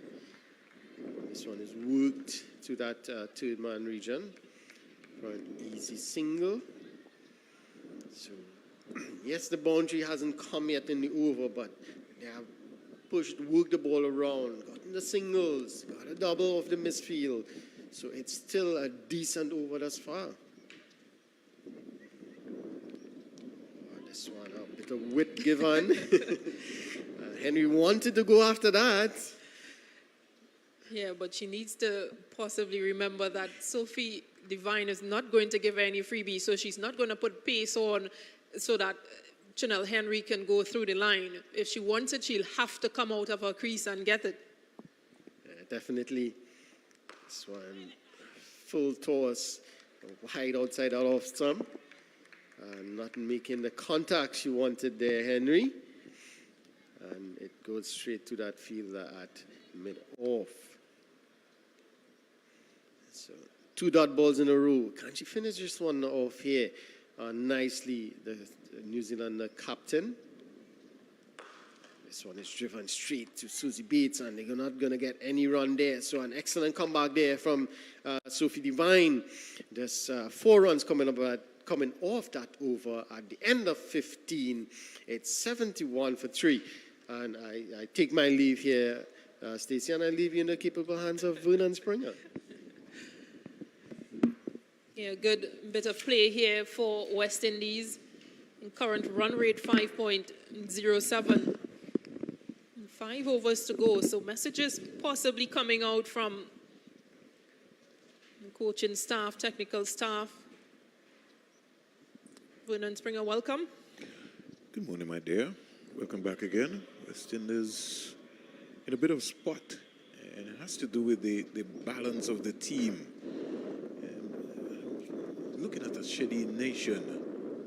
This one is worked to that third-man region for an easy single. So, yes, the boundary hasn't come yet in the over, but they have pushed, worked the ball around, got in the singles, got a double off the misfield. So it's still a decent over thus far. This one, a bit of wit given. Henry wanted to go after that. Yeah, but she needs to possibly remember that Sophie Divine is not going to give her any freebie, so she's not going to put pace on so that Chanel Henry can go through the line. If she wants it, she'll have to come out of her crease and get it. Definitely. This one, full toss, wide outside out off stump. Not making the contact she wanted there, Henry. And it goes straight to that fielder at mid-off. So 2 dot balls in a row. Can she finish this one off here nicely, the New Zealander captain? This one is driven straight to Susie Bates, and they're not going to get any run there. So an excellent comeback there from Sophie Divine. There's 4 runs coming off that over at the end of 15. It's 71 for 3. And I take my leave here, Stacey, and I leave you in the capable hands of Vernon Springer. Yeah, good bit of play here for West Indies. Current run rate 5.07. 5 overs to go, so messages possibly coming out from the coaching staff, technical staff. Vernon Springer, welcome. Good morning, my dear. Welcome back again. West Indies in a bit of spot, and it has to do with the balance of the team. Looking at a shady nation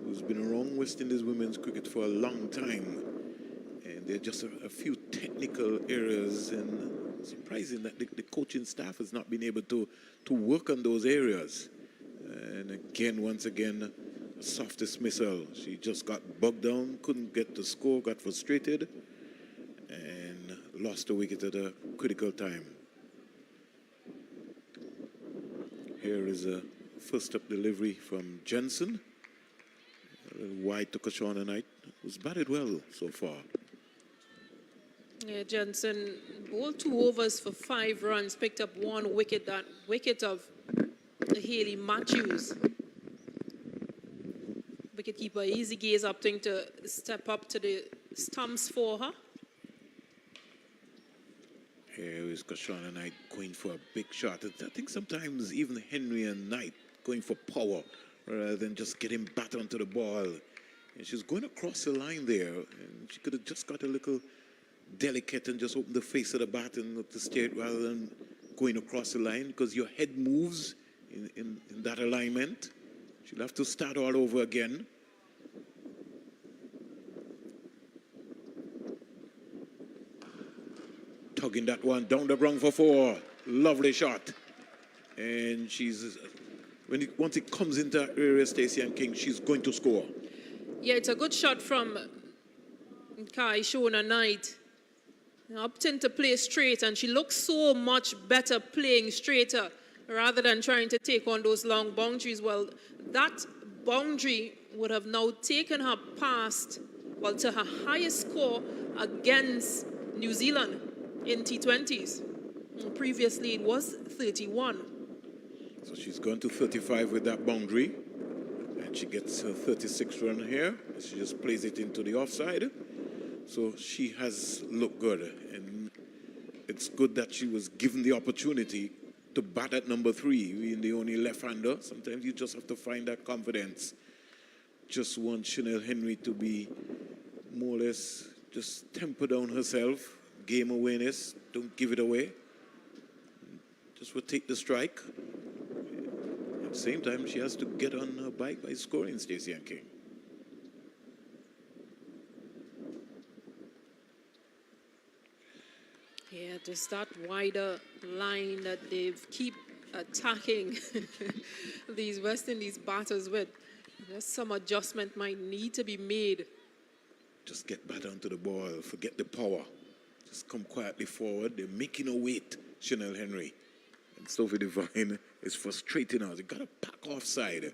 who's been around West Indies women's cricket for a long time. And there are just a few technical errors, and surprising that the coaching staff has not been able to work on those areas. And again, once again, a soft dismissal. She just got bogged down, couldn't get the score, got frustrated, and lost a wicket at a critical time. Here is a first-up delivery from Jensen. A little wide to Kashana Knight, who's batted well so far. Yeah, Jensen bowled 2 overs for 5 runs, picked up 1 wicket, that wicket of Haley Matthews. Wicketkeeper Easy Gaze opting to step up to the stumps for her. Here is Kashana Knight going for a big shot. I think sometimes even Henry and Knight going for power rather than just getting bat onto the ball. And she's going across the line there, and she could have just got a little delicate and just opened the face of the bat and looked to steer it rather than going across the line, because your head moves in that alignment. She'll have to start all over again. Tugging that one down the ground for 4. Lovely shot. And she's, once it comes into that area, Stacey and King, she's going to score. Yeah, it's a good shot from Kai Shona Knight. Opting to play straight, and she looks so much better playing straighter rather than trying to take on those long boundaries. Well, that boundary would have now taken her past, well, to her highest score against New Zealand in T20s. Previously, it was 31. So she's gone to 35 with that boundary, and she gets her 36th run here. She just plays it into the offside. So she has looked good, and it's good that she was given the opportunity to bat at number 3, being the only left-hander. Sometimes you just have to find that confidence. Just want Chanel Henry to be more or less just temper down herself, game awareness, don't give it away. Just will take the strike. At the same time, she has to get on her bike by scoring, Stacey and King. Yeah, just that wider line that they keep attacking these West Indies batters with. There's some adjustment might need to be made. Just get back onto the ball, forget the power. Just come quietly forward. They're making her wait, Chanel Henry. And Sophie Divine is frustrating her. They got a pack offside.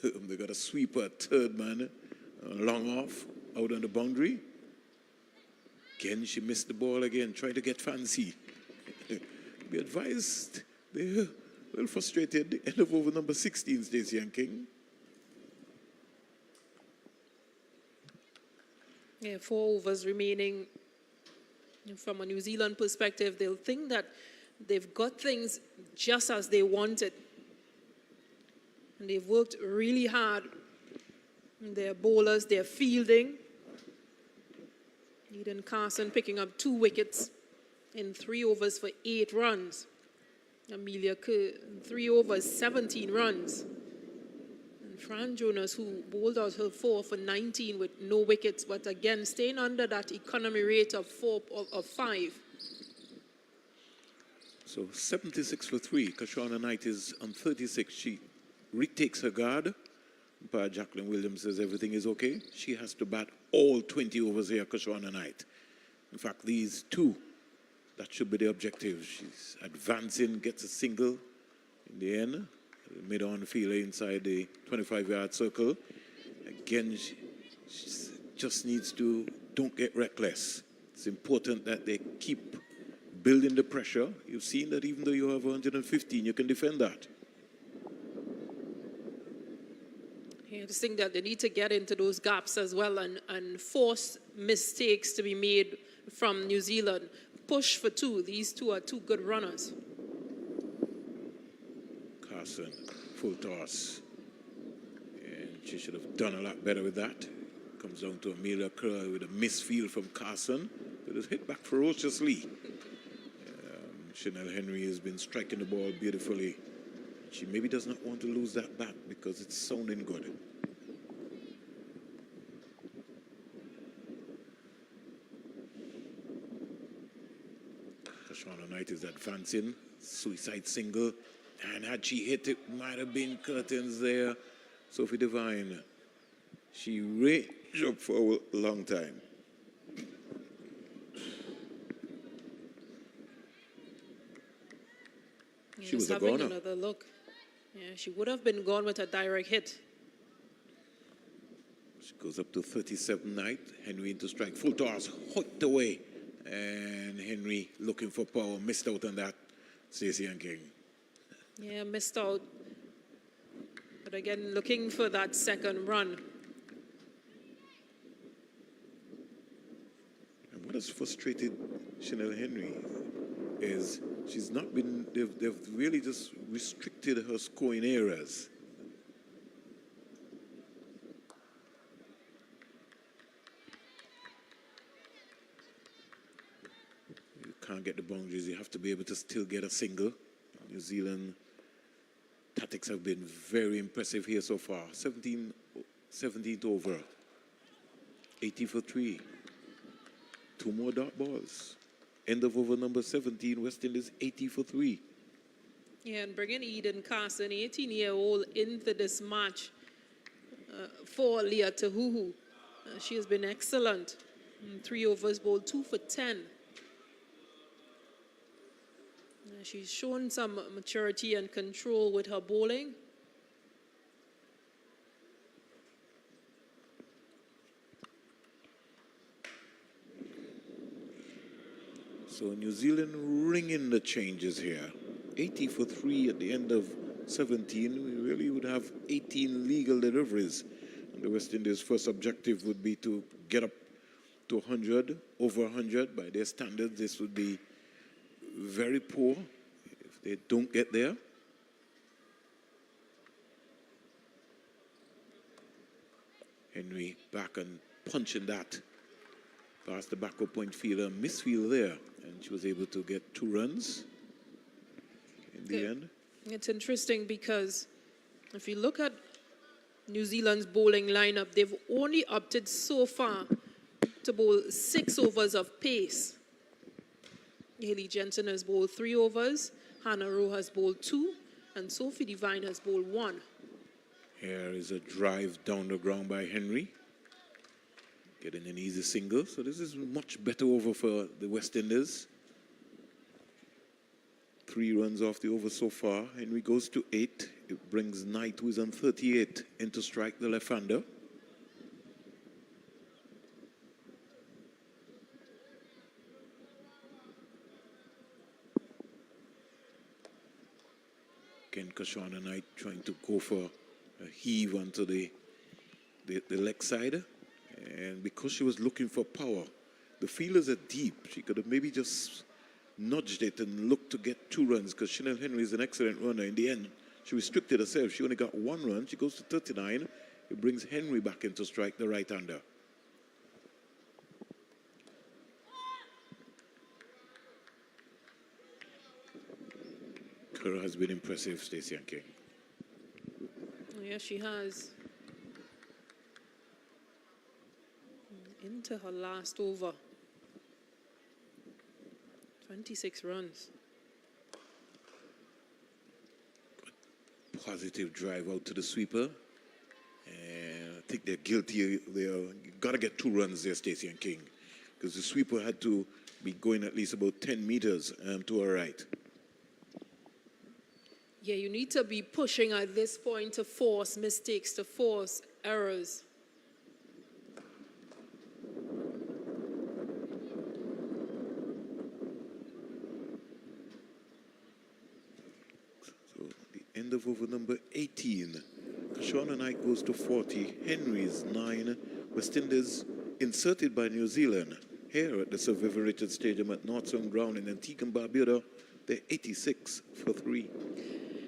They got a sweeper, 3rd man, long off, out on the boundary. Again, she missed the ball again, trying to get fancy. Be advised, they're a little frustrated. End of over number 16, Stacey and King. Yeah, 4 overs remaining. From a New Zealand perspective, they'll think that they've got things just as they wanted. And they've worked really hard. Their bowlers, their fielding. Eden Carson picking up 2 wickets in 3 overs for 8 runs. Amelia Kerr, 3 overs, 17 runs. And Fran Jonas, who bowled out her 4 for 19 with no wickets, but again staying under that economy rate of 5. So 76 for 3. Kashana Knight is on 36. She retakes her guard. Umpire Jacqueline Williams says everything is okay. She has to bat all 20 overs here, Kashana Knight. In fact, these 2, that should be the objective. She's advancing, gets a single in the end. Mid-on fielder inside the 25-yard circle. Again, she just needs to don't get reckless. It's important that they keep building the pressure. You've seen that even though you have 115, you can defend that. Yeah, I just think that they need to get into those gaps as well and force mistakes to be made from New Zealand. Push for 2. These 2 are 2 good runners. Carson, full toss. And she should have done a lot better with that. Comes down to Amelia Kerr with a misfield from Carson. It was hit back ferociously. Chanel Henry has been striking the ball beautifully. She maybe does not want to lose that bat because it's sounding good. Kashana Knight is advancing. Suicide single. And had she hit it, might have been curtains there. Sophie Devine. She raged up for a long time. She was having goner. another look. Yeah, she would have been gone with a direct hit. She goes up to 37 Knight. Henry into strike. Full toss, hooked away. And Henry looking for power. Missed out on that. Stacey and King. Yeah, missed out. But again, looking for that second run. And what has frustrated Chanel Henry is she's not been, they've really just restricted her scoring areas. You can't get the boundaries, you have to be able to still get a single. New Zealand tactics have been very impressive here so far. 17th over, 80 for 3. 2 more dot balls. End of over number 17, West Indies 80 for 3. Yeah, and bringing Eden Carson, 18-year-old, into this match for Leah Tahuhu. She has been excellent. 3 overs bowled, 2 for 10. She's shown some maturity and control with her bowling. So New Zealand ringing the changes here. 80 for 3 at the end of 17. We really would have 18 legal deliveries. And the West Indies' first objective would be to get up to 100, over 100. By their standards, this would be very poor if they don't get there. Henry back and punching that. Past the backward point fielder, misfield there. And she was able to get 2 runs in the end. It's interesting because if you look at New Zealand's bowling lineup, they've only opted so far to bowl 6 overs of pace. Haley Jensen has bowled 3 overs, Hannah Rowe has bowled 2, and Sophie Devine has bowled 1. Here is a drive down the ground by Henry. Getting an easy single. So this is much better over for the West Indies. 3 runs off the over so far. Henry goes to 8. It brings Knight, who is on 38, into strike, the left-hander. Again, Kashana Knight trying to go for a heave onto the leg side. And because she was looking for power, the fielders are deep. She could have maybe just nudged it and looked to get 2 runs because Chanel Henry is an excellent runner. In the end, she restricted herself. She only got 1 run. She goes to 39. It brings Henry back into strike, the right-hander. Kerr has been impressive, Stacey and King. Oh, yes, she has. Into her last over. 26 runs. Positive drive out to the sweeper. And I think they're guilty. You got to get 2 runs there, Stacey and King, because the sweeper had to be going at least about 10 meters to her right. Yeah, you need to be pushing at this point to force mistakes, to force errors. So the end of over number 18. Kashana Knight goes to 40. Henry's 9. West Indies inserted by New Zealand here at the Sir Vivian Richards Stadium at Northstone Ground in Antigua and Barbuda. They're 86 for 3.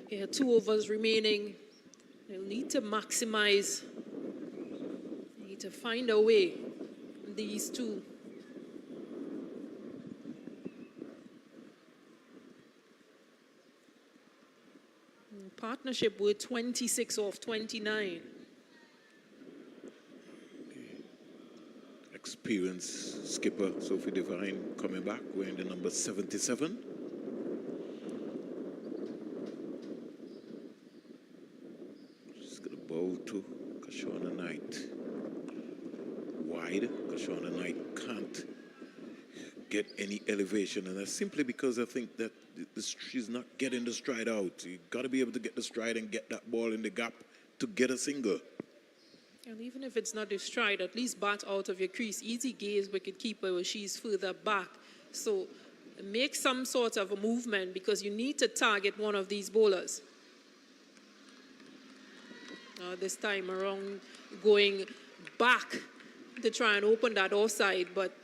Yeah, 2 overs remaining. They'll need to maximize. They need to find a way, these 2. Partnership with 26 off 29. Experienced skipper Sophie Devine coming back, wearing the number 77. She's going to bow to Kashana Knight. Wide. Kashana Knight can't get any elevation, and that's simply because I think that she's not getting the stride out. You've got to be able to get the stride and get that ball in the gap to get a single. And even if it's not the stride, at least bat out of your crease. Easy gaze, wicketkeeper, where she's further back. So make some sort of a movement because you need to target one of these bowlers. This time around, going back to try and open that offside, but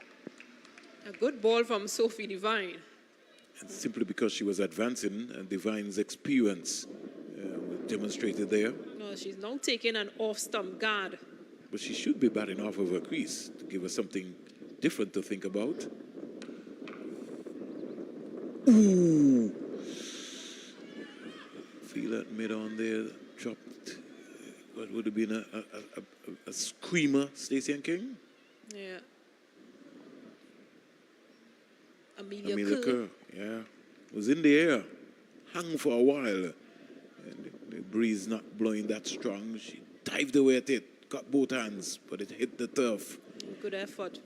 a good ball from Sophie Devine. And simply because she was advancing, and Devine's experience was demonstrated there. No, she's now taking an off-stump guard. But she should be batting off of her crease to give us something different to think about. Ooh! Feel that mid-on there, dropped what would have been a screamer, Stacey and King? Yeah. Amelia Kerr, yeah. Was in the air, hung for a while. And the breeze not blowing that strong. She dived away at it, got both hands, but it hit the turf. Good effort.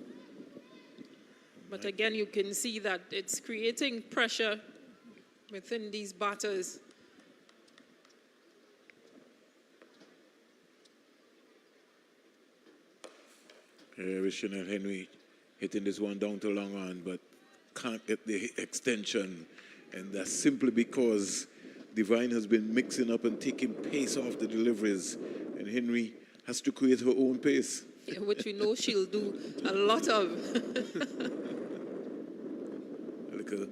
But again, you can see that it's creating pressure within these batters. Here is Chanel Henry hitting this one down to long on, but can't get the extension. And that's simply because Devine has been mixing up and taking pace off the deliveries. And Henry has to create her own pace. Yeah, which we know she'll do a lot of. A little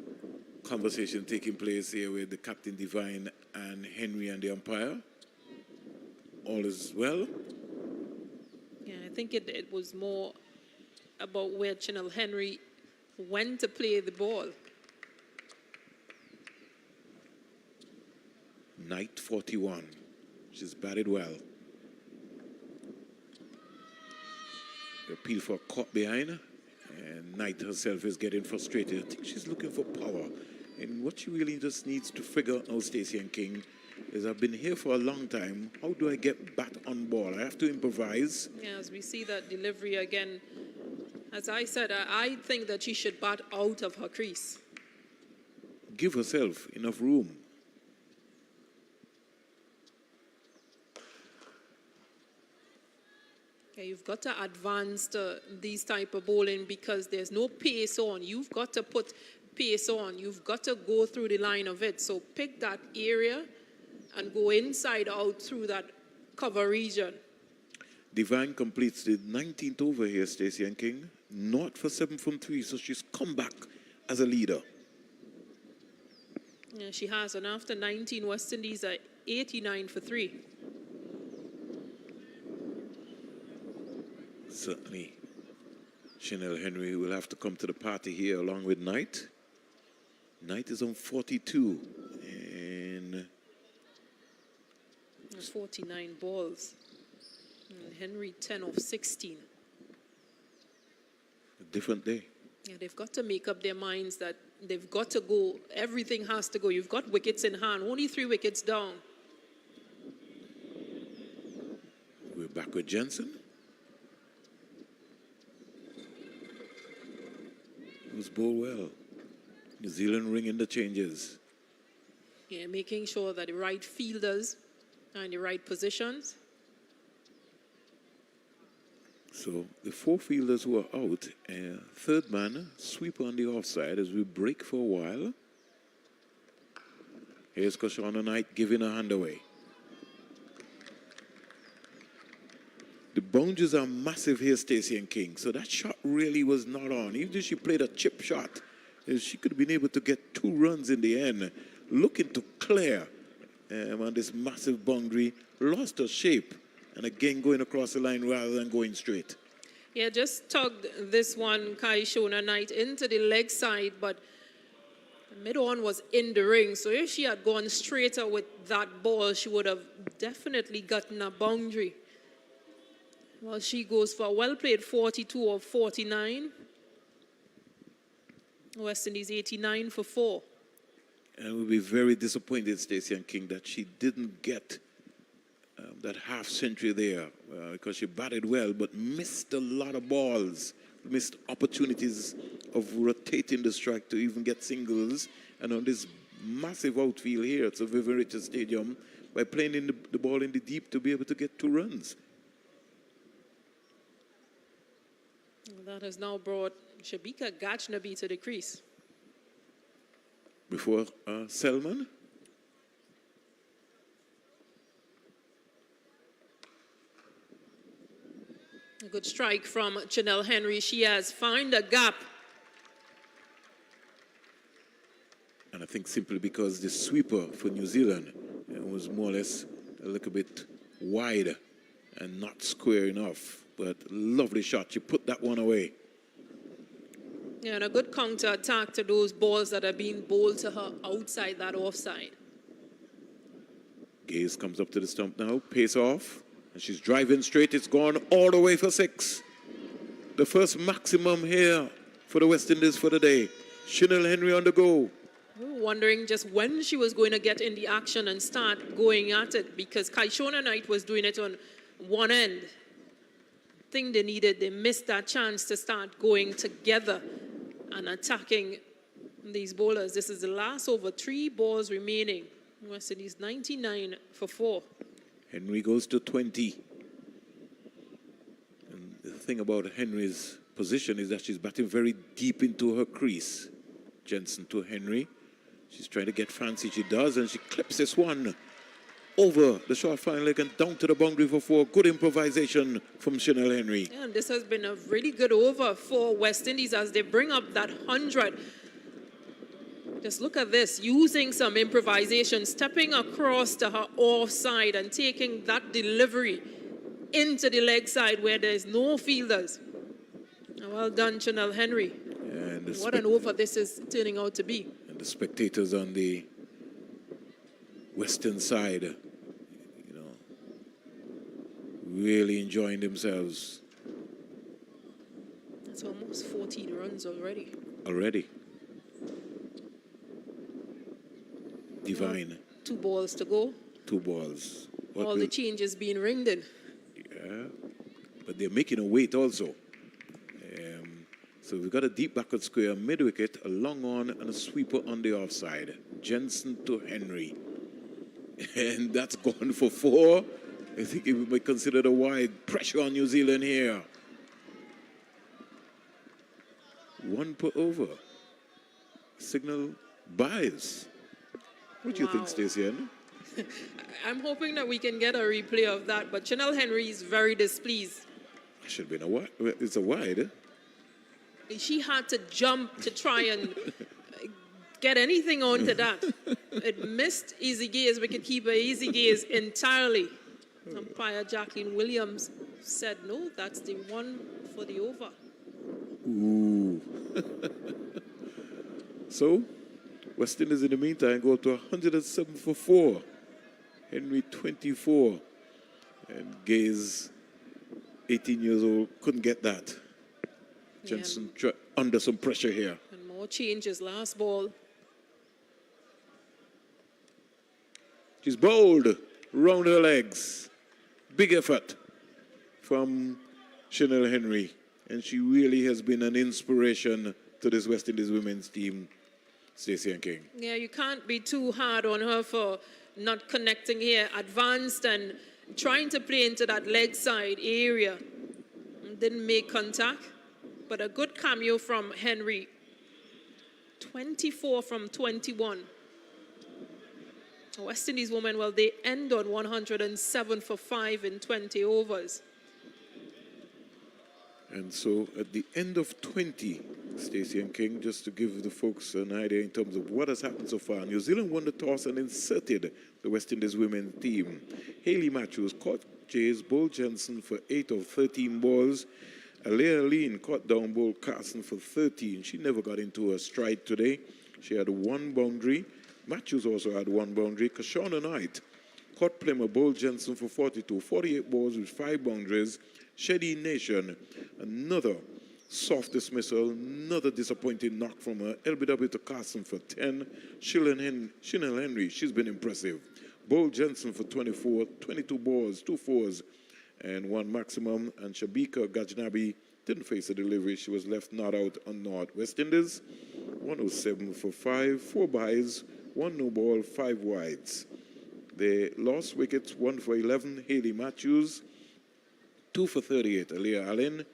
conversation taking place here with the Captain Devine and Henry and the umpire. All is well. Yeah, I think it was more about where Chanel Henry went to play the ball. Knight 41. She's batted well. The appeal for a caught behind, and Knight herself is getting frustrated. I think she's looking for power. And what she really just needs to figure out now, Stacey and King, is I've been here for a long time. How do I get bat on ball? I have to improvise. Yeah, as we see that delivery again. As I said, I think that she should bat out of her crease. Give herself enough room. Yeah, you've got to advance to these type of bowling because there's no pace on. You've got to put pace on. You've got to go through the line of it. So pick that area and go inside out through that cover region. Divine completes the 19th over here, Stacey and King. Not for 7 from 3, so she's come back as a leader. Yeah, she has, and after 19, West Indies are 89 for 3. Certainly, Chanel Henry will have to come to the party here along with Knight. Knight is on 42 and 49 balls. And Henry 10 of 16. a different day. Yeah, they've got to make up their minds that they've got to go. Everything has to go. You've got wickets in hand. Only 3 wickets down. We're back with Jensen. Who's bowled well. New Zealand ringing the changes. Yeah, making sure that the right fielders are in the right positions. So the 4 fielders who are out, third man, sweeper on the offside as we break for a while. Here's Kashana Knight giving a hand away. The boundaries are massive here, Stacey and King. So that shot really was not on. Even if she played a chip shot, she could have been able to get 2 runs in the end. Looking to clear on this massive boundary. Lost her shape. And again, going across the line rather than going straight. Yeah, just tugged this one, Shona Knight, into the leg side, but mid-on was in the ring. So if she had gone straighter with that ball, she would have definitely gotten a boundary. Well, she goes for a well-played 42 of 49. West Indies 89 for 4. And we'll be very disappointed, Stacey and King, that she didn't get that half century there because she batted well but missed a lot of balls, missed opportunities of rotating the strike to even get singles. And on this massive outfield here at Sir Vivian Richards Stadium, by playing in the ball in the deep to be able to get 2 runs. That has now brought Shabika Gajnabi to the crease. Before Selman. A good strike from Chanel Henry. She has found a gap. And I think simply because the sweeper for New Zealand was more or less a little bit wide and not square enough. But lovely shot. She put that one away. Yeah, and a good counter attack to those balls that are being bowled to her outside that offside. Gaze comes up to the stump now. Pace off. And she's driving straight. It's gone all the way for 6. The first maximum here for the West Indies for the day. Chanel Henry on the go. We were wondering just when she was going to get in the action and start going at it, because Kaishona Knight was doing it on one end. Thing they needed, they missed that chance to start going together and attacking these bowlers. This is the last over, 3 balls remaining. West Indies 99 for 4. Henry goes to 20. And the thing about Henry's position is that she's batting very deep into her crease. Jensen to Henry. She's trying to get fancy. She does, and she clips this one over the short fine leg and down to the boundary for 4. Good improvisation from Chanel Henry. Yeah, and this has been a really good over for West Indies as they bring up that 100. Just look at this, using some improvisation, stepping across to her offside and taking that delivery into the leg side where there's no fielders. Well done, Chanel Henry. And what an over this is turning out to be. And the spectators on the western side, really enjoying themselves. That's almost 14 runs already. Divine. 2 balls to go. 2 balls. All the changes being ringed in. Yeah, but they're making a weight also. So we've got a deep backward square, mid-wicket, a long on, and a sweeper on the offside. Jensen to Henry. And that's gone for 4. I think it would be considered a wide. Pressure on New Zealand here. 1 per over. Signal bias. What do you think, Stacey? I'm hoping that we can get a replay of that, but Chanel Henry is very displeased. Should have been a wide. It's a wide. Eh? She had to jump to try and get anything onto that. It missed Easy Gaze, wicketkeeper Easy Gaze entirely. Umpire Jacqueline Williams said, no, that's the one for the over. Ooh. So, West Indies in the meantime go to 107 for 4. Henry 24. And Gaze, 18 years old, couldn't get that. Jensen under some pressure here. And more changes. Last ball. She's bowled round her legs. Big effort from Chanel Henry. And she really has been an inspiration to this West Indies women's team, Stacey and King. Yeah, you can't be too hard on her for not connecting here. Advanced and trying to play into that leg side area. Didn't make contact. But a good cameo from Henry. 24 from 21. West Indies women, well, they end on 107 for 5 in 20 overs. And so at the end of 20, Stacey and King, just to give the folks an idea in terms of what has happened so far, New Zealand won the toss and inserted the West Indies women's team. Hayley Matthews caught Jays, bowled Jensen for 8 of 13 balls. Alea Lean caught down bowled Carson for 13. She never got into her stride today. She had 1 boundary. Matthews also had 1 boundary. Kashana Knight caught Plymouth, bowled Jensen for 42. 48 balls with 5 boundaries. Shady Nation, another soft dismissal, another disappointing knock from her. LBW to Carson for 10. Chanel Henry, she's been impressive. Bowled Jensen for 24, 22 balls, 2 fours, and 1 maximum. And Shabika Gajnabi didn't face a delivery. She was left not out on North. West Indies, 107 for 5, 4 byes, 1 no ball, 5 wides. They lost wickets, 1 for 11, Hayley Matthews, 2 for 38, Alea Allen,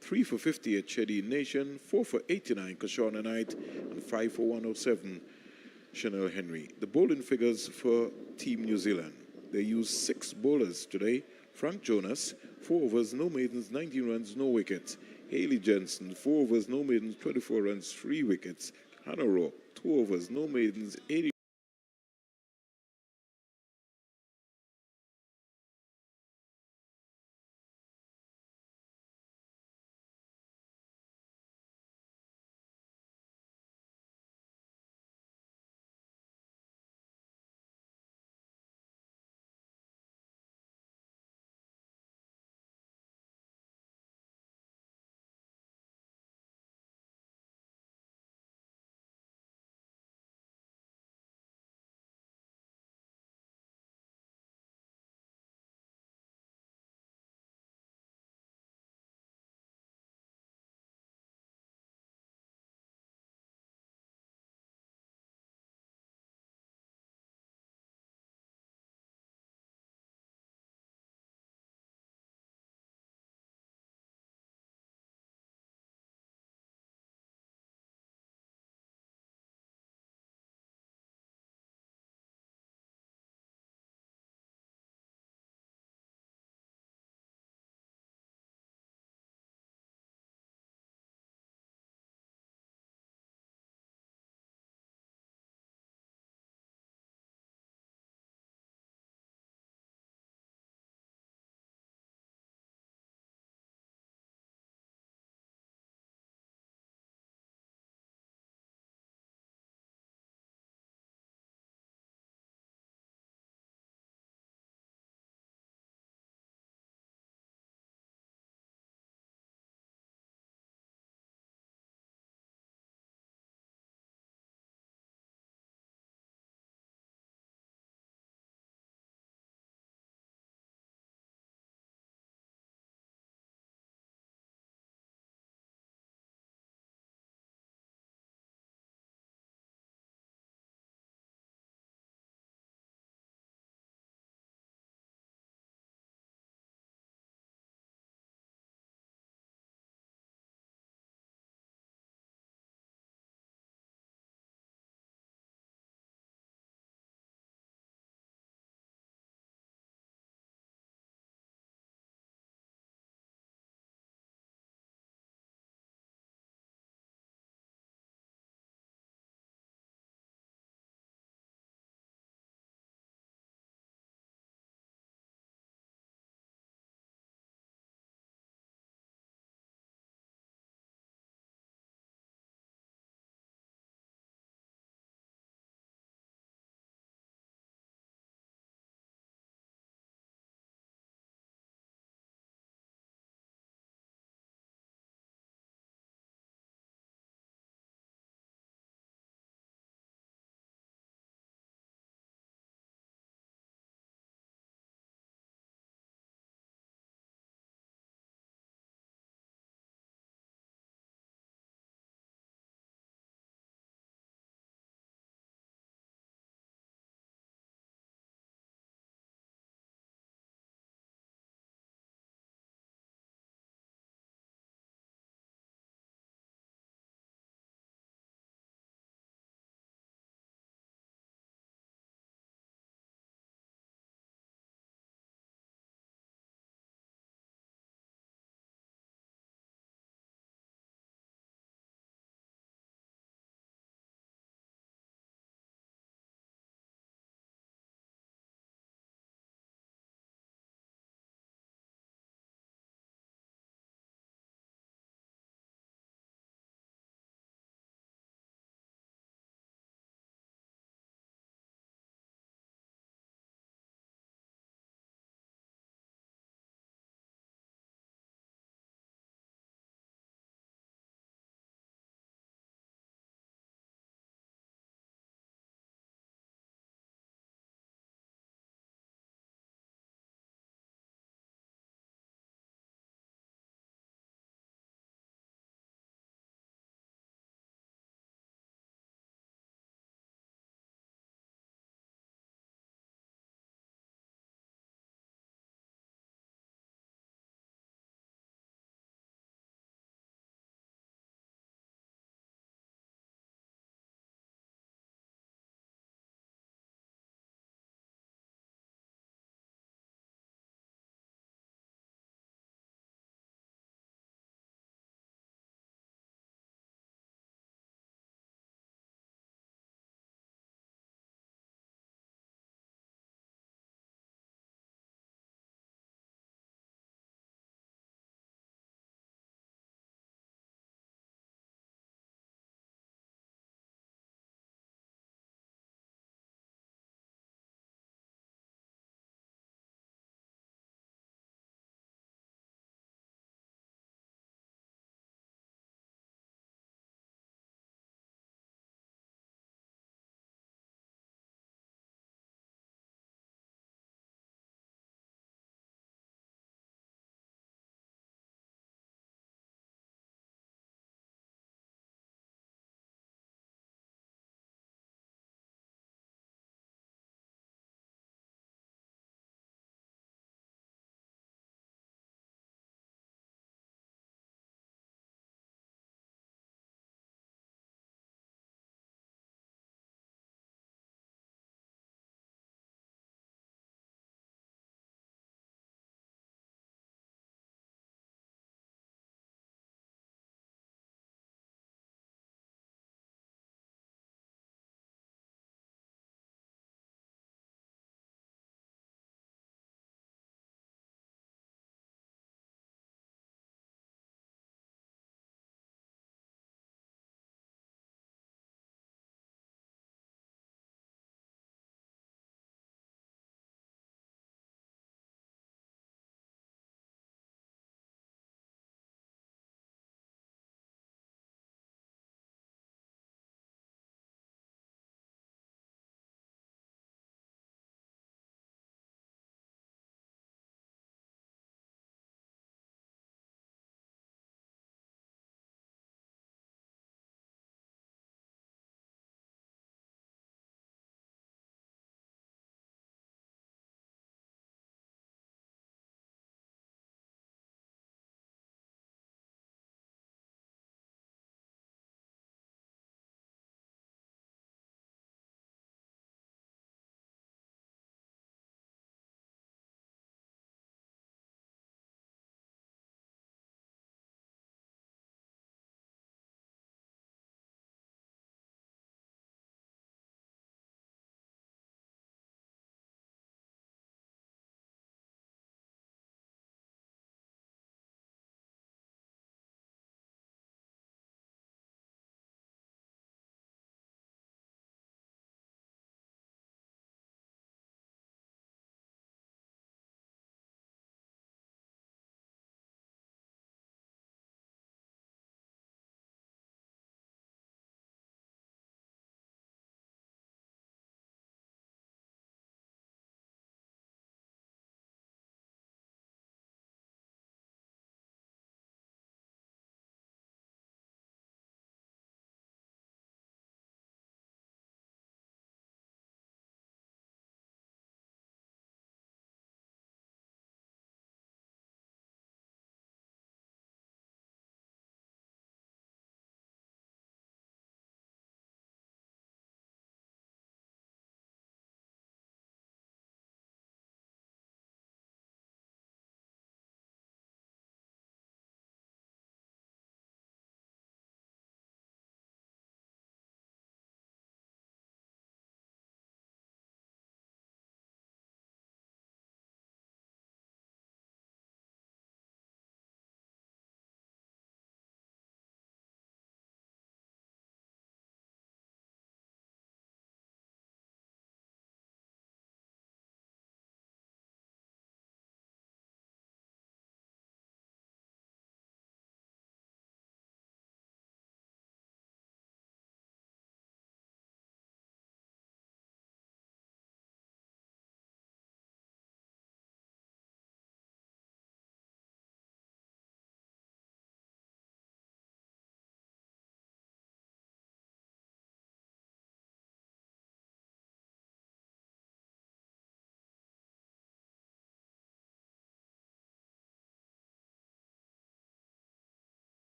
3 for 58, Shady Nation, 4 for 89, Kashana Knight, and 5 for 107, Chanel Henry. The bowling figures for Team New Zealand. They used 6 bowlers today. Frank Jonas, 4 overs, no maidens, 19 runs, no wickets. Hayley Jensen, 4 overs, no maidens, 24 runs, 3 wickets. Hannah Rowe, 2 overs, no maidens, 80